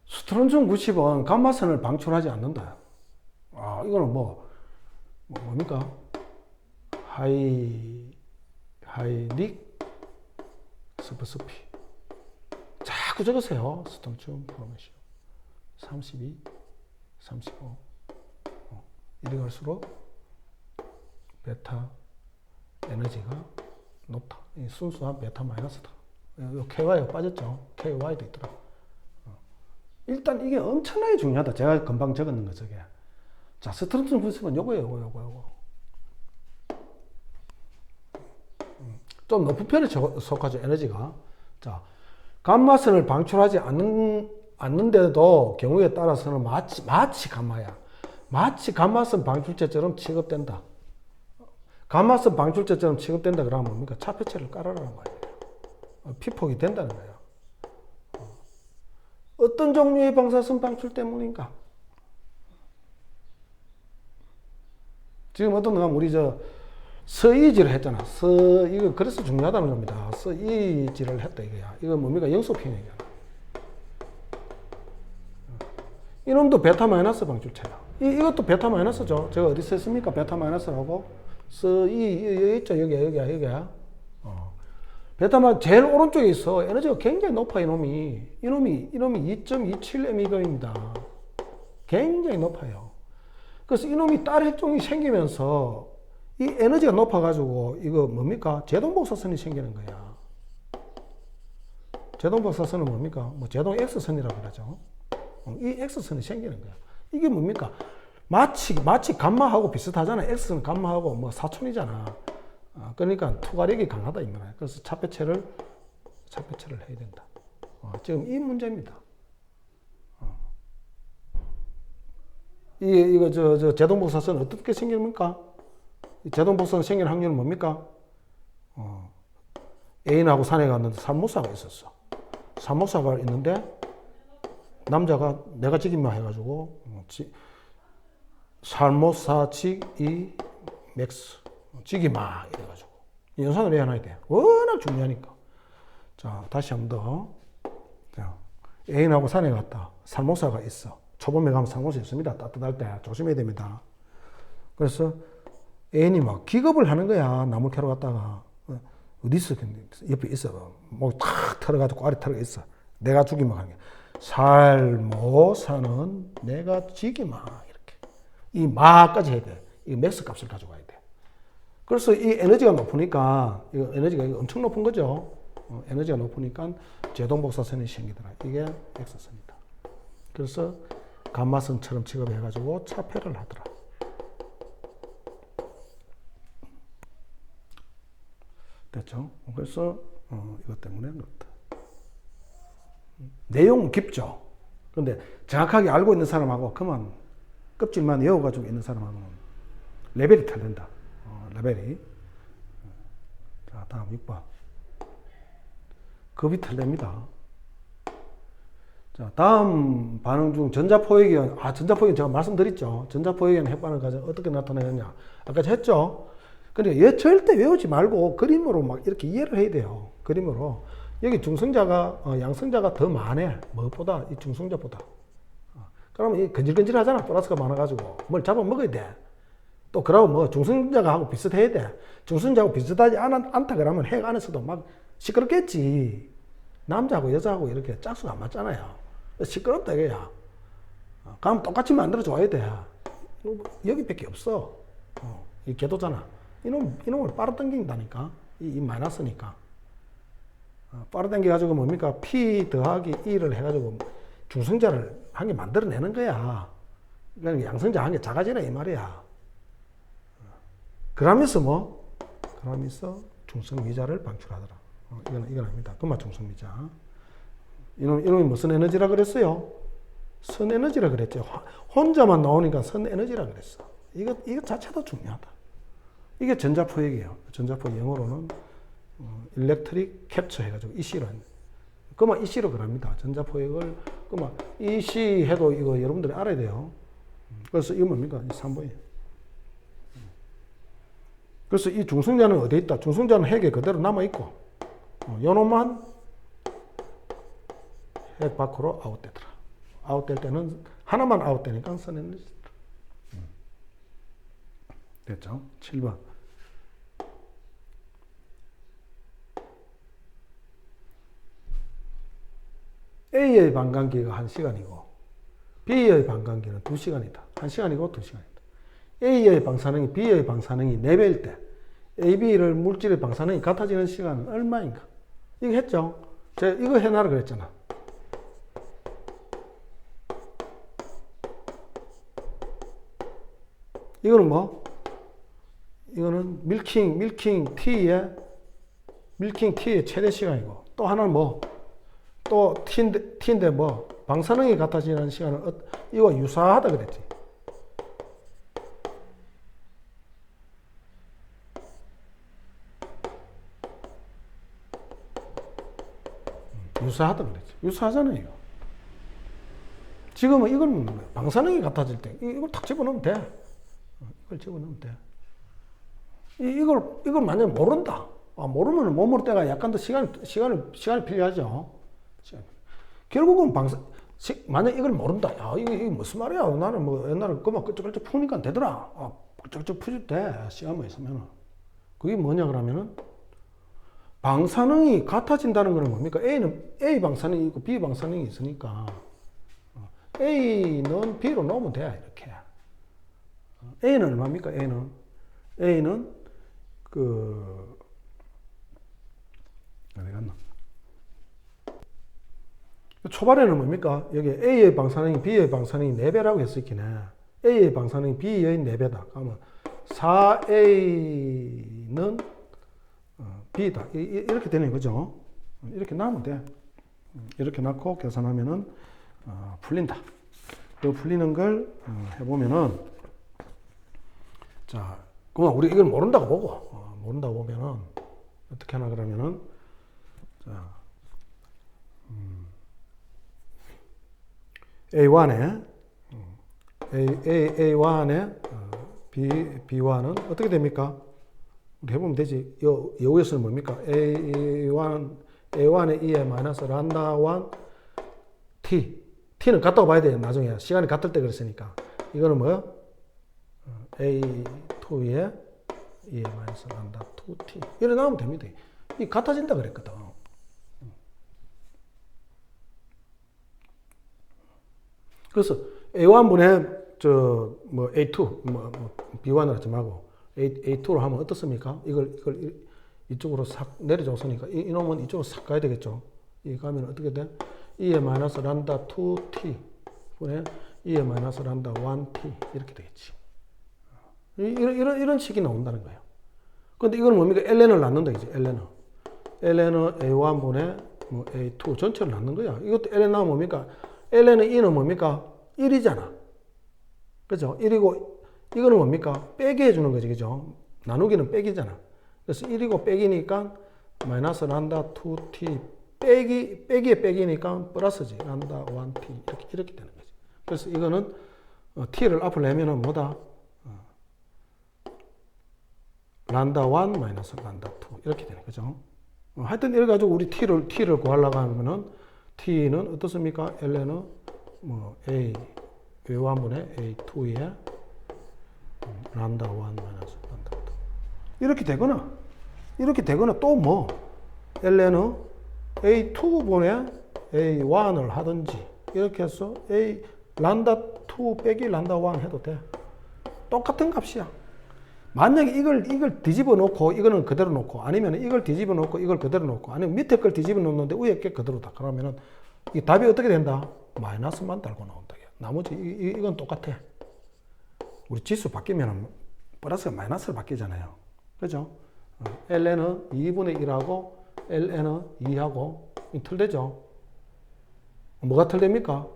[SPEAKER 1] 스트론튬 90은 감마선을 방출하지 않는다. 아, 이거는 뭡니까? 하이닉 스프스피. 자꾸 적으세요. 스트론튬 포르메시오. 32, 35. 이리 갈수록 베타 에너지가 높다. 이 순수한 베타 마이너스다. 요 KY가 빠졌죠. KY도 있더라. 일단 이게 엄청나게 중요하다. 제가 금방 적었는 거 저게. 자, 스트론튬 90은 요거. 좀 높은 편에 속하죠, 에너지가. 자, 감마선을 방출하지 않는데도 경우에 따라서는 마치 감마야. 마치 감마선 방출체처럼 취급된다. 감마선 방출체처럼 취급된다 그러면 뭡니까? 차폐체를 깔아라는 거예요. 피폭이 된다는 거예요. 어떤 종류의 방사선 방출 때문인가? 지금 어떤 놈 우리 서이지를 했잖아. 이거 그래서 중요하다는 겁니다. 서이지를 했다 이거야. 이거 뭡니까? 영속평형이야. 이놈도 베타 마이너스 방출체야. 이것도 베타 마이너스죠. 제가 어디서 했습니까? 베타 마이너스라고. 여기 있죠. 여기야. 베타 마이너스 제일 오른쪽에 있어. 에너지가 굉장히 높아 이놈이 2.27mg입니다. 굉장히 높아요. 그래서 이놈이 딸 핵종이 생기면서 이 에너지가 높아가지고 이거 뭡니까? 제동복사선이 생기는 거야. 제동복사선은 뭡니까? 제동 X선이라고 그러죠. 이 X선이 생기는 거야. 이게 뭡니까? 마치 감마하고 비슷하잖아. X선은 감마하고 사촌이잖아. 그러니까 투과력이 강하다 이 말이야. 그래서 차폐체를 해야 된다. 지금 이 문제입니다. 이거 제동복사선 어떻게 생깁니까? 제동복사선 생길 확률은 뭡니까? 애인하고 산에 갔는데 산모사가 있었어. 산모사가 있는데 남자가 내가 지기만 해가지고 산모사 직이 맥스 지기마 이래가지고 연산을 해야 돼. 워낙 중요하니까. 자, 다시 한 번 더. 자, 애인하고 산에 갔다. 산모사가 있어. 초봄에 가면 산모사 있습니다. 따뜻할 때 조심해야 됩니다. 그래서 애인이 막 기겁을 하는 거야. 나물 캐러 갔다가. 어디 있어? 옆에 있어. 목 탁 털어가지고 알이 털어 있어. 내가 죽이면 하는 게. 살모사는 내가 지기마. 이렇게. 이 마까지 해야 돼. 이 맥스 값을 가져가야 돼. 그래서 이 에너지가 높으니까, 에너지가 엄청 높은 거죠. 에너지가 높으니까 제동복사선이 생기더라. 이게 X선이다. 그래서 감마선처럼 취급해가지고 차폐를 하더라. 됐죠? 그래서 이것 때문에 그렇다. 내용은 깊죠. 그런데 정확하게 알고 있는 사람하고 그만 껍질만 외워가지고 있는 사람하고는 레벨이 다른다. 레벨이. 자, 다음 6번. 급이 틀립니다. 자, 다음 반응 중 전자포획이온. 전자포획이온 제가 말씀드렸죠. 전자포획이온 핵반응 과정 어떻게 나타나느냐. 아까 했죠. 그러니까 얘 절대 외우지 말고 그림으로 막 이렇게 이해를 해야 돼요. 그림으로. 여기 중성자가, 양성자가 더 많아. 무엇보다, 이 중성자보다. 그러면 이 근질근질하잖아. 플러스가 많아가지고. 뭘 잡아 먹어야 돼. 또 그러고 중성자가 하고 비슷해야 돼. 중성자하고 비슷하지 않다 그러면 핵 안에서도 막 시끄럽겠지. 남자하고 여자하고 이렇게 짝수가 안 맞잖아요. 시끄럽다 이거야. 그럼 똑같이 만들어줘야 돼. 여기밖에 없어. 이 궤도잖아. 이놈을 빨아당긴다니까. 이 마이너스니까. 빨아당겨가지고 뭡니까? P 더하기 E를 해가지고 중성자를 한 개 만들어내는 거야. 그러니까 양성자 한 개 작아지라 이 말이야. 그러면서 중성미자를 방출하더라. 이건 아닙니다. 금화중성미자. 이놈이 무슨 에너지라 그랬어요? 선에너지라 그랬죠. 혼자만 나오니까 선에너지라 그랬어. 이거 자체도 중요하다. 이게 전자포획이에요. 전자포획 영어로는 일렉트릭 캡처 해가지고 EC로 하는. 그만 EC로 그럽니다. 전자포획을 그만 EC 해도 이거 여러분들이 알아야 돼요. 그래서 이거 뭡니까? 이 3번이에요. 그래서 이 중성자는 어디에 있다? 중성자는 핵에 그대로 남아있고, 요놈만 핵 밖으로 아웃되더라. 아웃될 때는 하나만 아웃되니까 선에너지. 됐죠? 7번. A의 반감기가 1시간이고 B의 반감기는 2시간이다. 1시간이고 2시간이다. A의 방사능이 B의 방사능이 4배일 때 AB를 물질의 방사능이 같아지는 시간은 얼마인가? 이거 했죠? 제가 이거 해놔라 그랬잖아. 이거는 뭐? 이거는 밀킹 T의 최대 시간이고, 또 하나는 뭐? 또 T인데 뭐? 방사능이 같아지는 시간은 이거 유사하다 그랬지. 유사하다 그랬지. 유사하잖아요, 이거. 지금은 이건 방사능이 같아질 때 이걸 탁 집어넣으면 돼. 이걸 집어넣으면 돼. 이걸 만약에 모른다. 모르면 머물 때가 약간 더 시간이 필요하죠. 결국은 만약 이걸 모른다. 야, 이게 무슨 말이야? 나는 뭐 옛날에 그만 끌적끌적 푸니까 되더라. 끌적끌적 푸질 때 시간만 있으면은. 그게 뭐냐 그러면은 방사능이 같아진다는 거는 뭡니까? A 방사능이 있고 B 방사능이 있으니까 A는 B로 놓으면 돼. 이렇게. A는 얼마입니까? A는 어디 갔나? 초반에는 뭡니까? 여기 A의 방사능이 B의 방사능이 4배라고 했었기네. A의 방사능이 B의 4배다. 그러면 4A는 B다. 이렇게 되는 거죠. 이렇게 나오면 돼. 이렇게 넣고 계산하면은 풀린다. 그 풀리는 걸 해보면은, 자, 그만 우리 이걸 모른다고 보면은 어떻게 하나 그러면은, 자, A1에 B1은 어떻게 됩니까? 우리 해보면 되지. 여기서는 뭡니까? A1에 E에 마이너스 란다 1 T는 같다고 봐야 돼요. 나중에 시간이 같을 때 그랬으니까. 이거는 뭐야? A2에 E에 마이너스 란다 2T 이래 나오면 됩니다. 이 같아진다 그랬거든. 그래서 A1분의 A2 B1을 하지 말고 A2로 하면 어떻습니까? 이걸 이쪽으로 싹 내려줬으니까 이놈은 이쪽으로 싹 가야 되겠죠. 이 가면 어떻게 돼? E에 마이너스 란다 2T 분의 E에 마이너스 란다 1T 이렇게 되겠지. 이런 식이 나온다는 거예요. 근데 이거는 뭡니까? ln을 낳는다 이제 ln은 A1분의 A2 전체를 낳는 거야. 이것도 ln 나오면 뭡니까? ln은 E는 뭡니까? 1이잖아. 그죠? 1이고, 이거는 뭡니까? 빼기 해주는 거지. 그죠? 나누기는 빼기잖아. 그래서 1이고 빼기니까 마이너스 란다 2t 빼기에 빼기니까 플러스지. 란다 1t. 이렇게 되는 거지. 그래서 이거는 t를 앞을 내면은 뭐다? 란다 1 마이너스 란다 2. 이렇게 되는 거죠. 하여튼 이래 가지고 우리 t를 구하려고 하면은 t는 어떻습니까? ln은 A1분의 A2에 란다 1 마이너스 란다 2 이렇게 되거나 또 뭐 ln은 A2분의 A1을 하든지 이렇게 해서 란다 2 빼기 란다 1 해도 돼. 똑같은 값이야. 만약에 이걸 뒤집어 놓고 이거는 그대로 놓고 아니면 이걸 뒤집어 놓고 이걸 그대로 놓고 아니면 밑에 걸 뒤집어 놓는데 위에 게 그대로다. 그러면은 이 답이 어떻게 된다? 마이너스만 달고 나온다. 나머지 이건 똑같아. 우리 지수 바뀌면 플러스가 마이너스로 바뀌잖아요. 그죠? ln은 2분의 1하고 ln 2하고 틀되죠. 뭐가 틀됩니까?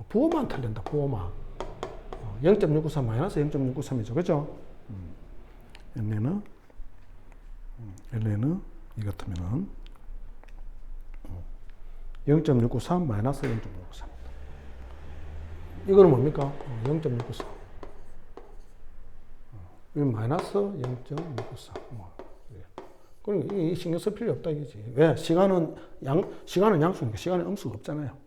[SPEAKER 1] 부호만 틀린다. 부호만. 0.693 마이너스 0.693이죠. 그죠? ln 이 같으면은 0.693 마이너스 0.693. 이거는 뭡니까? 0.693. 이건 마이너스 0.693. 그러니까 이 신경 쓸 필요 없다 이거지. 왜? 시간은 양수니까 시간에 음수가 없잖아요.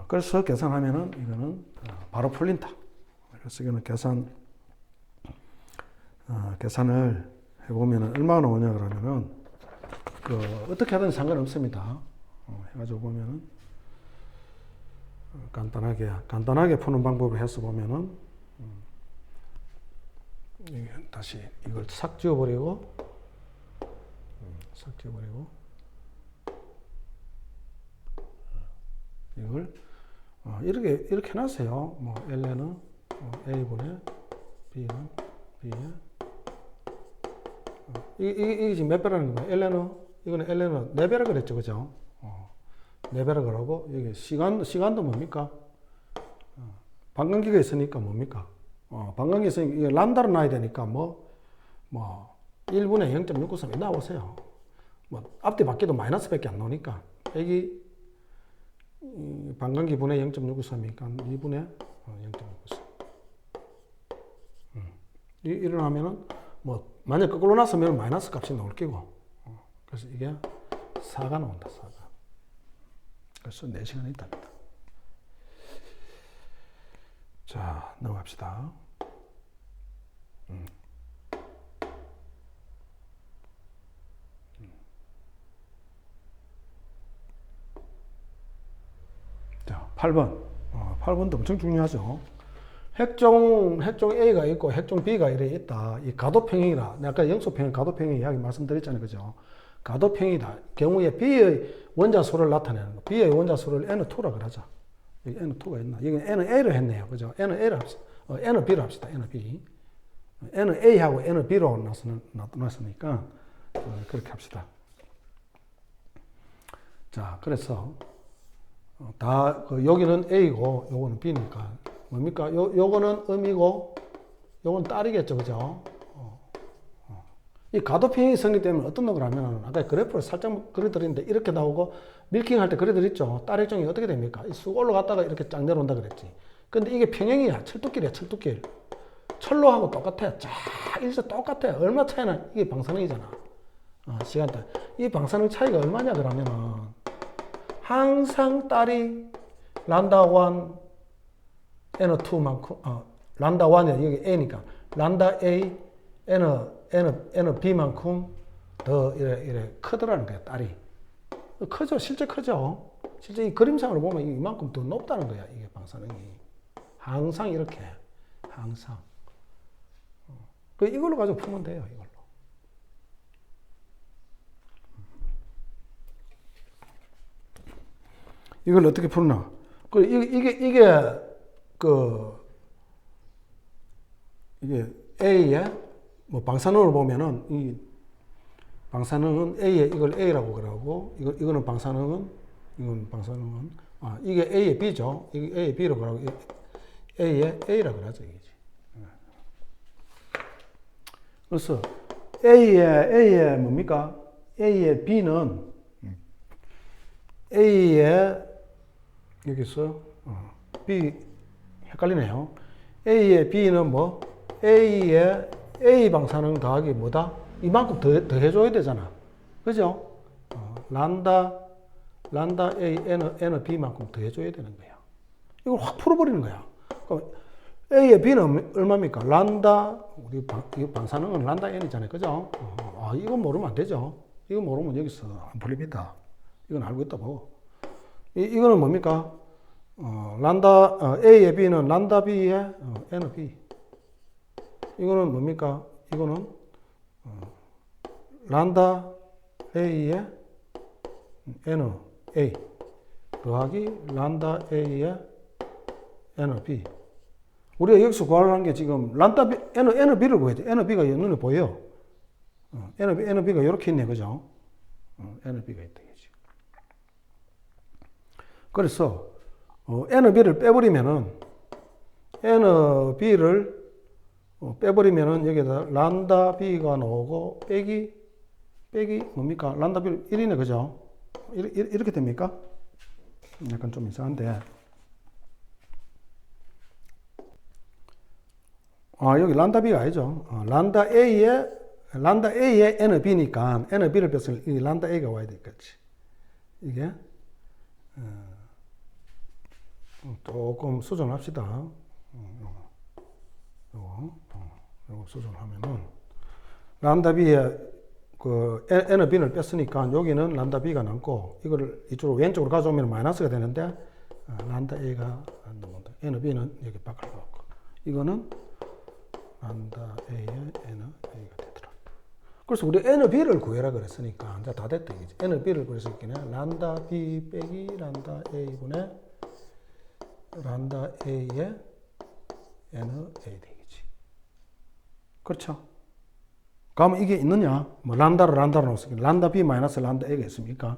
[SPEAKER 1] 그래서 계산하면은 이거는 바로 풀린다. 그래서 이거는 계산을 해보면은 얼마나 나오냐 그러면은 어떻게 하든 상관없습니다. 해가지고 보면은 간단하게 푸는 방법을 해서 보면은 다시 이걸 싹 지워버리고 이걸 이렇게 해놨어요. 뭐 ln은 a분의 b는 b에 이게 지금 몇 배라는 거예요? 이거는 ln은 4배라 그랬죠, 그죠? 4배라 그러고 여기 시간도 뭡니까? 반감기가 있으니까 뭡니까? 반감기 있으니까 이게 람다로 놔야 되니까 뭐 1분의 0.693이 나오세요. 앞뒤 바뀌어도 마이너스 밖에 안 나오니까 여기 반감기 분의 0.693이니까 2분의 0.693. 일어나면은 만약 거꾸로 났으면 마이너스 값이 나올 거고. 그래서 이게 4가 나온다. 4가. 그래서 4시간이 있답니다. 자, 넘어갑시다. 자, 8번. 8번도 엄청 중요하죠. 핵종 A가 있고 핵종 B가 이래 있다. 이 가도평행이다. 내가 아까 영수평행, 가도평행 이야기 말씀드렸잖아요. 그죠? 가도평행이다. 경우에 B의 원자수를 나타내는 거. B의 원자수를 N2라 그러자. 여기 N2가 있나? 여기 N은 A로 했네요. 그죠? N은 A로 합시다. N은 B로 합시다. N은 B. N은 A하고 N은 B로 나타났으니까 그렇게 합시다. 자, 그래서 여기는 A고 요거는 B니까 뭡니까? 요거는 음이고 요건 딸이겠죠. 그죠? 이 가도평행이 성립되면 어떤 놈을 하면 아까 그래프를 살짝 그려드렸는데 이렇게 나오고 밀킹 할 때 그려드렸죠. 딸 핵종이 어떻게 됩니까? 쑥 올라갔다가 이렇게 쫙 내려온다 그랬지. 근데 이게 평행이야. 철도길이야. 철도길. 철로하고 똑같아. 쫙 일자 똑같아. 얼마 차이나? 이게 방사능이잖아. 시간대. 이 방사능 차이가 얼마냐 그러면은 항상 딸이 란다1 N2만큼, 란다1이야. 여기 A니까. 란다 A, N B만큼 더 이래 크더라는 거야, 딸이. 크죠? 실제 크죠? 실제 이 그림상으로 보면 이만큼 더 높다는 거야, 이게 방사능이. 항상 이렇게. 항상. 이걸로 가지고 풀면 돼요, 이걸로. 이걸 어떻게 풀나? 이게 A의 방사능을 보면은 이 방사능은 A의 이걸 A라고 그러고 이거는 방사능은 이게 A의 B죠. 이게 A의 B라고 그러고 A의 A라고 그러죠, 이게지. 그래서 A의 뭡니까? A의 B는 A의 여기서 B 헷갈리네요. A의 B는 A의 A 방사능 더하기 뭐다? 이만큼 더 해줘야 되잖아. 그죠? 란다 A N B만큼 더 해줘야 되는 거야. 이걸 확 풀어버리는 거야. 그럼 A의 B는 얼마입니까? 란다, 우리 방사능은 란다 N이잖아요. 그죠? 이건 모르면 안 되죠. 이거 모르면 여기서 안 풀립니다. 이건 알고 있다 보고. 이거는 뭡니까? A의 B는 란다 B의 N B. 이거는 뭡니까? 이거는 란다 A의 N A 더하기 란다 A의 N B. 우리가 여기서 구하려는 게 지금 란다 B, N B를 구해야 돼. N B가 눈에 보여. N비가 이렇게 있네, 그죠? N비가 있다, 이지. 그래서 N비를 빼버리면은 N비를 빼버리면은 여기다 란다 B가 나오고 빼기 뭡니까? 란다 B 1이네, 그죠? 이렇게 됩니까? 약간 좀 이상한데. 여기 란다 B가 아니죠. 란다 A에 NB니까 NB를 뺐으면 이 란다 A가 와야 되겠지. 이게 조금 수정합시다. 요거 수정하면은 란다 B에 그 NB를 뺐으니까 여기는 란다 B가 남고 이거를 이쪽으로 왼쪽으로 가져오면 마이너스가 되는데 란다 A가 안 나온다. NB는 여기 바꿔 놓고 이거는 란다 A에 NA가 되더라. 그래서 우리 NB를 구해라 그랬으니까 이제 다 됐다 이거지. NB를 구했으니까 란다 B 빼기 란다 A분의 란다 A에 NA 되겠지. 그렇죠? 그러면 이게 있느냐? 뭐 란다로 넣었으니까 란다 B 마이너스 란다 A가 있습니까?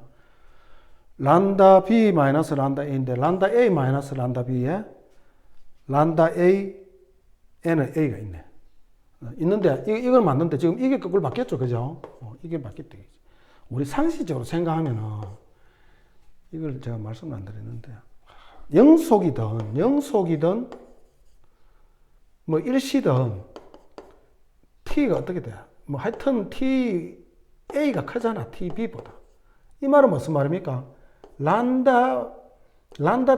[SPEAKER 1] 란다 B 마이너스 란다 A인데 란다 A 마이너스 란다 B에 란다 A NA가 있네. 있는데 이걸 맞는데 지금 이게 그걸 맞겠죠, 그죠? 이게 맞겠다. 우리 상식적으로 생각하면은 이걸 제가 말씀을 안 드렸는데 영속이든 뭐 일시든 T가 어떻게 돼? 뭐 하여튼 A가 크잖아, TB보다. 이 말은 무슨 말입니까? 란다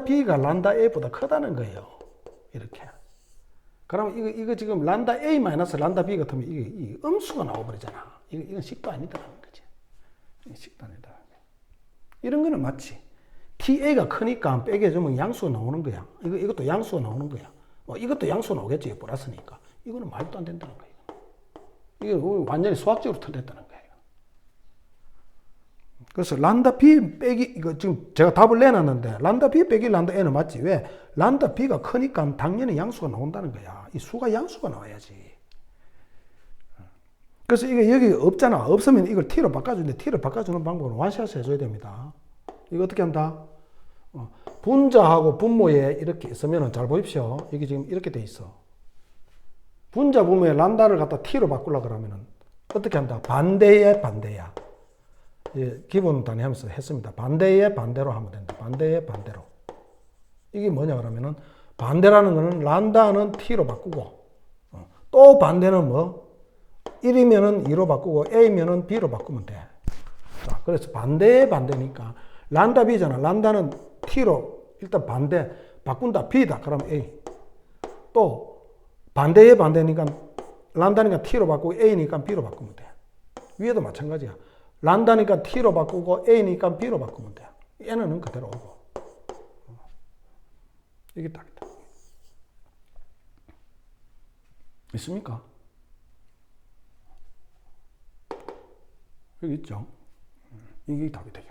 [SPEAKER 1] B가 란다 A보다 크다는 거예요. 이렇게. 그러면 이거 지금 란다 A 마이너스 란다 B 같으면 이게 음수가 나와버리잖아. 이건 식도 아니다라는 거지. 식도 아니다. 이런 거는 맞지. TA가 크니까 빼게 해주면 양수가 나오는 거야. 이것도 양수가 나오는 거야. 이것도 양수가 나오겠지. 플러스니까. 이거는 말도 안 된다는 거야. 이게 완전히 수학적으로 틀렸다는 거예요. 그래서 란다 B 빼기, 이거 지금 제가 답을 내놨는데, 란다 B 빼기 란다 N은 맞지. 왜? 란다 B가 크니까 당연히 양수가 나온다는 거야. 이 수가 양수가 나와야지. 그래서 이게 여기 없잖아. 없으면 이걸 T로 바꿔주는데, T로 바꿔주는 방법은 원샷을 해줘야 됩니다. 이거 어떻게 한다? 분자하고 분모에 이렇게 있으면 잘 보십시오. 이게 지금 이렇게 돼 있어. 분자 분모에 란다를 갖다 T로 바꾸려고 그러면은 어떻게 한다? 반대의 반대야. 예, 기본 단위 하면서 했습니다. 반대의 반대로 하면 된다. 반대의 반대로. 이게 뭐냐 그러면은 반대라는 거는 란다는 T로 바꾸고 또 반대는 뭐 1이면은 2로 바꾸고 A면은 B로 바꾸면 돼. 자, 그래서 반대의 반대니까 란다 B잖아. 란다는 T로 일단 반대 바꾼다. B다. 그럼 A. 또 반대의 반대니까 란다니까 T로 바꾸고 A니까 B로 바꾸면 돼. 위에도 마찬가지야. 란다니까 T로 바꾸고 A니까 B로 바꾸면 돼. N은 그대로 오고. 이게 답이다. 있습니까? 여기 있죠? 이게 답이다.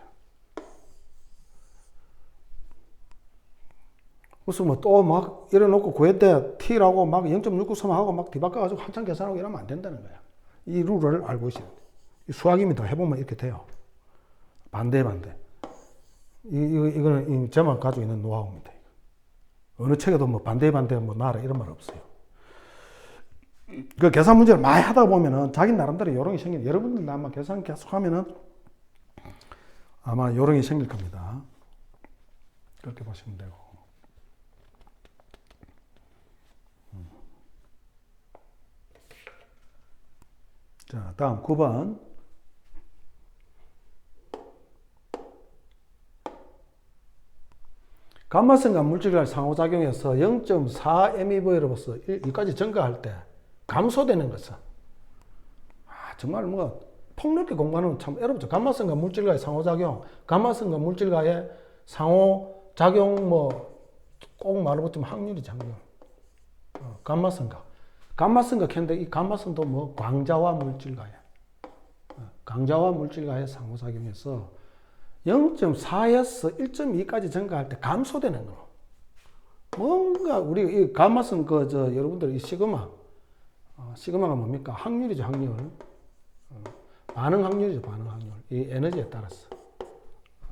[SPEAKER 1] 그래서 뭐 또 막 이래놓고 구했대 T라고 막 0.693 하고 막 뒤바꿔가지고 한참 계산하고 이러면 안 된다는 거야. 이 룰을 알고 있어야 돼. 수학입니다. 해보면 이렇게 돼요. 반대. 이거는 저만 가지고 있는 노하우입니다. 어느 책에도 뭐 반대 뭐 나라 이런 말 없어요. 그 계산 문제를 많이 하다 보면은 자기 나름대로 요령이 생긴, 여러분들 아마 계산 계속 하면은 아마 요령이 생길 겁니다. 그렇게 보시면 되고. 자, 다음 9번. 감마성과 물질과 상호작용해서 0.4 MeV로서 여기까지 증가할 때 감소되는 것은 정말 뭐 폭넓게 공부하는 참 어렵죠. 감마성과 물질과의 상호작용, 감마성과 물질과의 상호작용 뭐 꼭 말을 붙이면 확률이죠. 확률. 감마성과 캔데 이 감마성도 뭐 광자와 물질과의 강자와 물질과의 상호작용에서 0.4에서 1.2까지 증가할 때 감소되는 거. 뭔가 우리 이 감마성 여러분들 이 시그마가 뭡니까? 확률이죠, 확률. 반응 확률이죠, 반응 확률. 이 에너지에 따라서.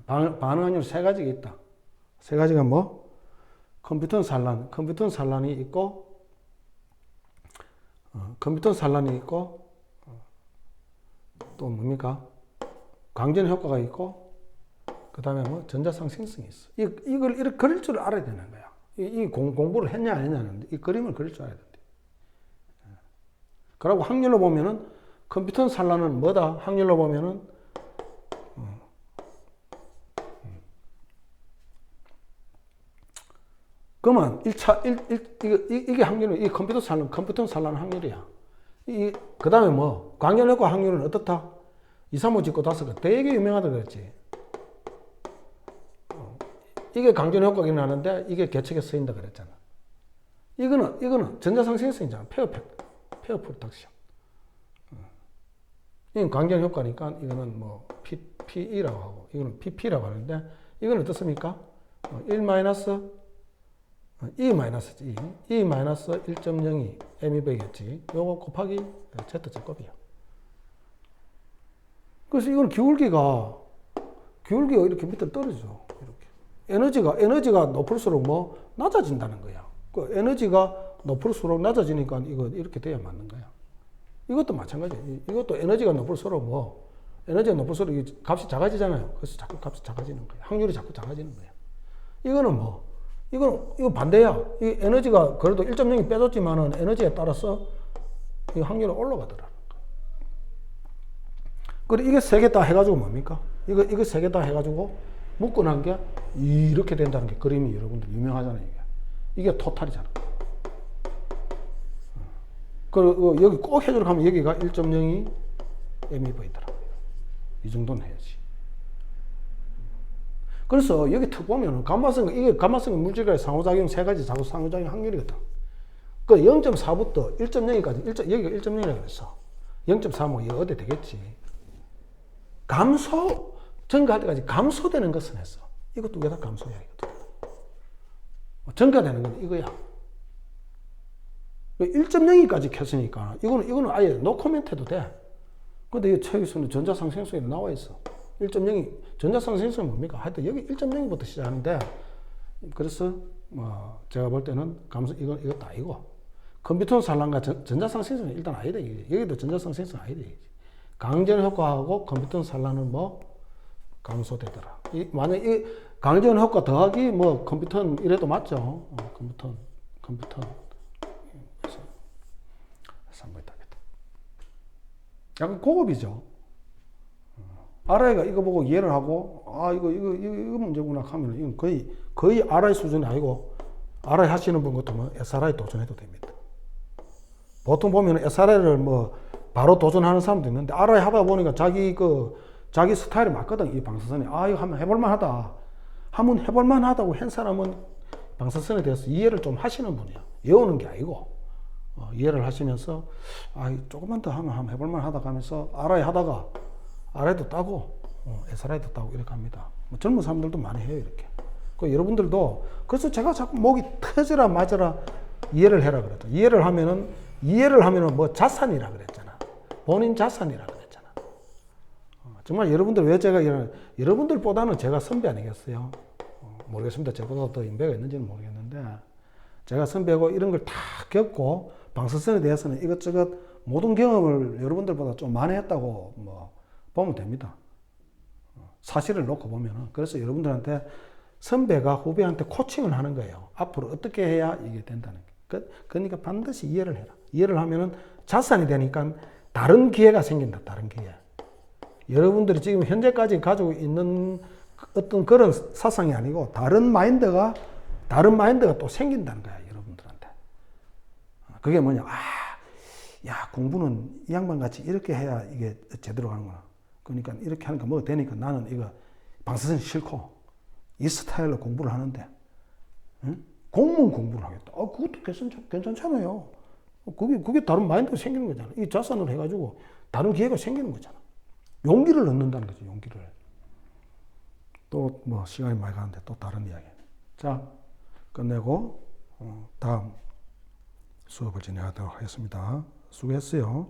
[SPEAKER 1] 반응 확률 세 가지가 있다. 세 가지가 뭐? 컴퓨터 산란이 있고, 컴퓨터 산란이 있고, 또 뭡니까? 광전 효과가 있고, 그 다음에 뭐 전자상생성이 있어. 이걸 이렇게 그릴 줄 알아야 되는 거야. 공부를 했냐 안 했냐는 이 그림을 그릴 줄 알아야 돼. 그리고 확률로 보면은 컴퓨터 산란은 뭐다? 확률로 보면은 그러면 이게 확률은 이 컴퓨터 산란 확률이야. 그 다음에 뭐 광전 효과 확률은 어떻다? 2, 3, 5 짓고 5가 되게 유명하다 그랬지. 이게 강전 효과가 나는데 이게 계측에 쓰인다 그랬잖아. 이거는 전자상생성이잖아. 페어 프로덕션. 이건 강전 효과니까 이거는 뭐 PE라고 하고 이거는 PP라고 하는데 이건 어떻습니까? 1 마이너스 E 마이너스 1.02 MEV겠지. 요거 곱하기 Z제곱이야. 그래서 이건 기울기가 이렇게 밑으로 떨어져. 이렇게. 에너지가 높을수록 뭐 낮아진다는 거야. 그 에너지가 높을수록 낮아지니까 이거 이렇게 돼야 맞는 거야. 이것도 마찬가지야. 이것도 에너지가 높을수록 에너지가 높을수록 이 값이 작아지잖아요. 그래서 자꾸 값이 작아지는 거야. 확률이 자꾸 작아지는 거야. 이거 반대야. 이 에너지가 그래도 1.0이 빼줬지만은 에너지에 따라서 이 확률이 올라가더라. 그리고 이게 세 개 다 해가지고 뭡니까? 이거 세 개 다 해가지고 묶어놓은 게 이렇게 된다는 게 그림이 여러분들 유명하잖아요. 이게 토탈이잖아. 그리고 여기 꼭 해주려고 하면 여기가 1.02 MEV더라고요. 이 정도는 해야지. 그래서 여기 턱 보면은 이게 감마성 물질과의 상호작용 세 가지 상호작용 확률이거든. 그 0.4부터 1.0까지, 여기가 1.0이라고 그랬어. 0.4뭐 이거 어디 되겠지. 증가할 때까지 감소되는 것은 했어. 이거 두 개 다 감소야, 이거. 증가되는 건 이거야. 1.02까지 켰으니까, 이거는 아예 노코멘트 해도 돼. 근데 이 책에서는 전자상생성이 나와 있어. 1.0이, 전자상생성은 뭡니까? 하여튼 여기 1.0부터 시작하는데, 그래서, 제가 볼 때는 이것도 아니고, 컴퓨터 산란과 전자상생성은 일단 아니다. 여기도 전자상생성 아니다. 강전 효과하고 컴퓨터 산란은 감소되더라. 만약 이 강전 효과 더하기 컴퓨터는 이래도 맞죠? 컴퓨터. 그래서 상당히 다르다. 약간 고급이죠. RI가 이거 보고 이해를 하고, 이거 문제구나 하면 이건 거의 RI 수준이 아니고, RI 하시는 분 같으면 SRI 도전해도 됩니다. 보통 보면 SRI를 바로 도전하는 사람도 있는데, RI 하다 보니까 자기 스타일이 맞거든, 이 방사선이. 이거 한번 해볼만 하다. 한번 해볼만 하다고 한 사람은 방사선에 대해서 이해를 좀 하시는 분이야. 외우는 게 아니고, 이해를 하시면서, 조금만 더 하면 한번 해볼만 하다 하면서, RI 하다가, RI도 따고, SRI도 따고, 이렇게 합니다. 젊은 사람들도 많이 해요, 이렇게. 여러분들도, 그래서 제가 자꾸 목이 터져라 맞아라 이해를 해라 그랬죠. 이해를 하면은 자산이라 그랬잖아. 본인 자산이라 그랬잖아. 정말 여러분들보다는 제가 선배 아니겠어요? 모르겠습니다. 저보다 더 인배가 있는지는 모르겠는데, 제가 선배고 이런 걸 다 겪고, 방사선에 대해서는 이것저것 모든 경험을 여러분들보다 좀 많이 했다고 보면 됩니다. 사실을 놓고 보면은. 그래서 여러분들한테 선배가 후배한테 코칭을 하는 거예요. 앞으로 어떻게 해야 이게 된다는 게. 그러니까 반드시 이해를 해라. 이해를 하면은 자산이 되니까 다른 기회가 생긴다. 다른 기회. 여러분들이 지금 현재까지 가지고 있는 어떤 그런 사상이 아니고 다른 마인드가 또 생긴다는 거야. 여러분들한테. 그게 뭐냐. 공부는 이 양반 같이 이렇게 해야 이게 제대로 가는구나. 그러니까 이렇게 하니까 되니까 나는 이거 방사선 싫고 이 스타일로 공부를 하는데, 응? 공무원 공부를 하겠다. 그것도 괜찮잖아요. 그게 다른 마인드가 생기는 거잖아. 이 자산을 해가지고 다른 기회가 생기는 거잖아. 용기를 얻는다는 거죠, 용기를. 또 시간이 많이 가는데 또 다른 이야기. 자, 끝내고 다음 수업을 진행하도록 하겠습니다. 수고했어요.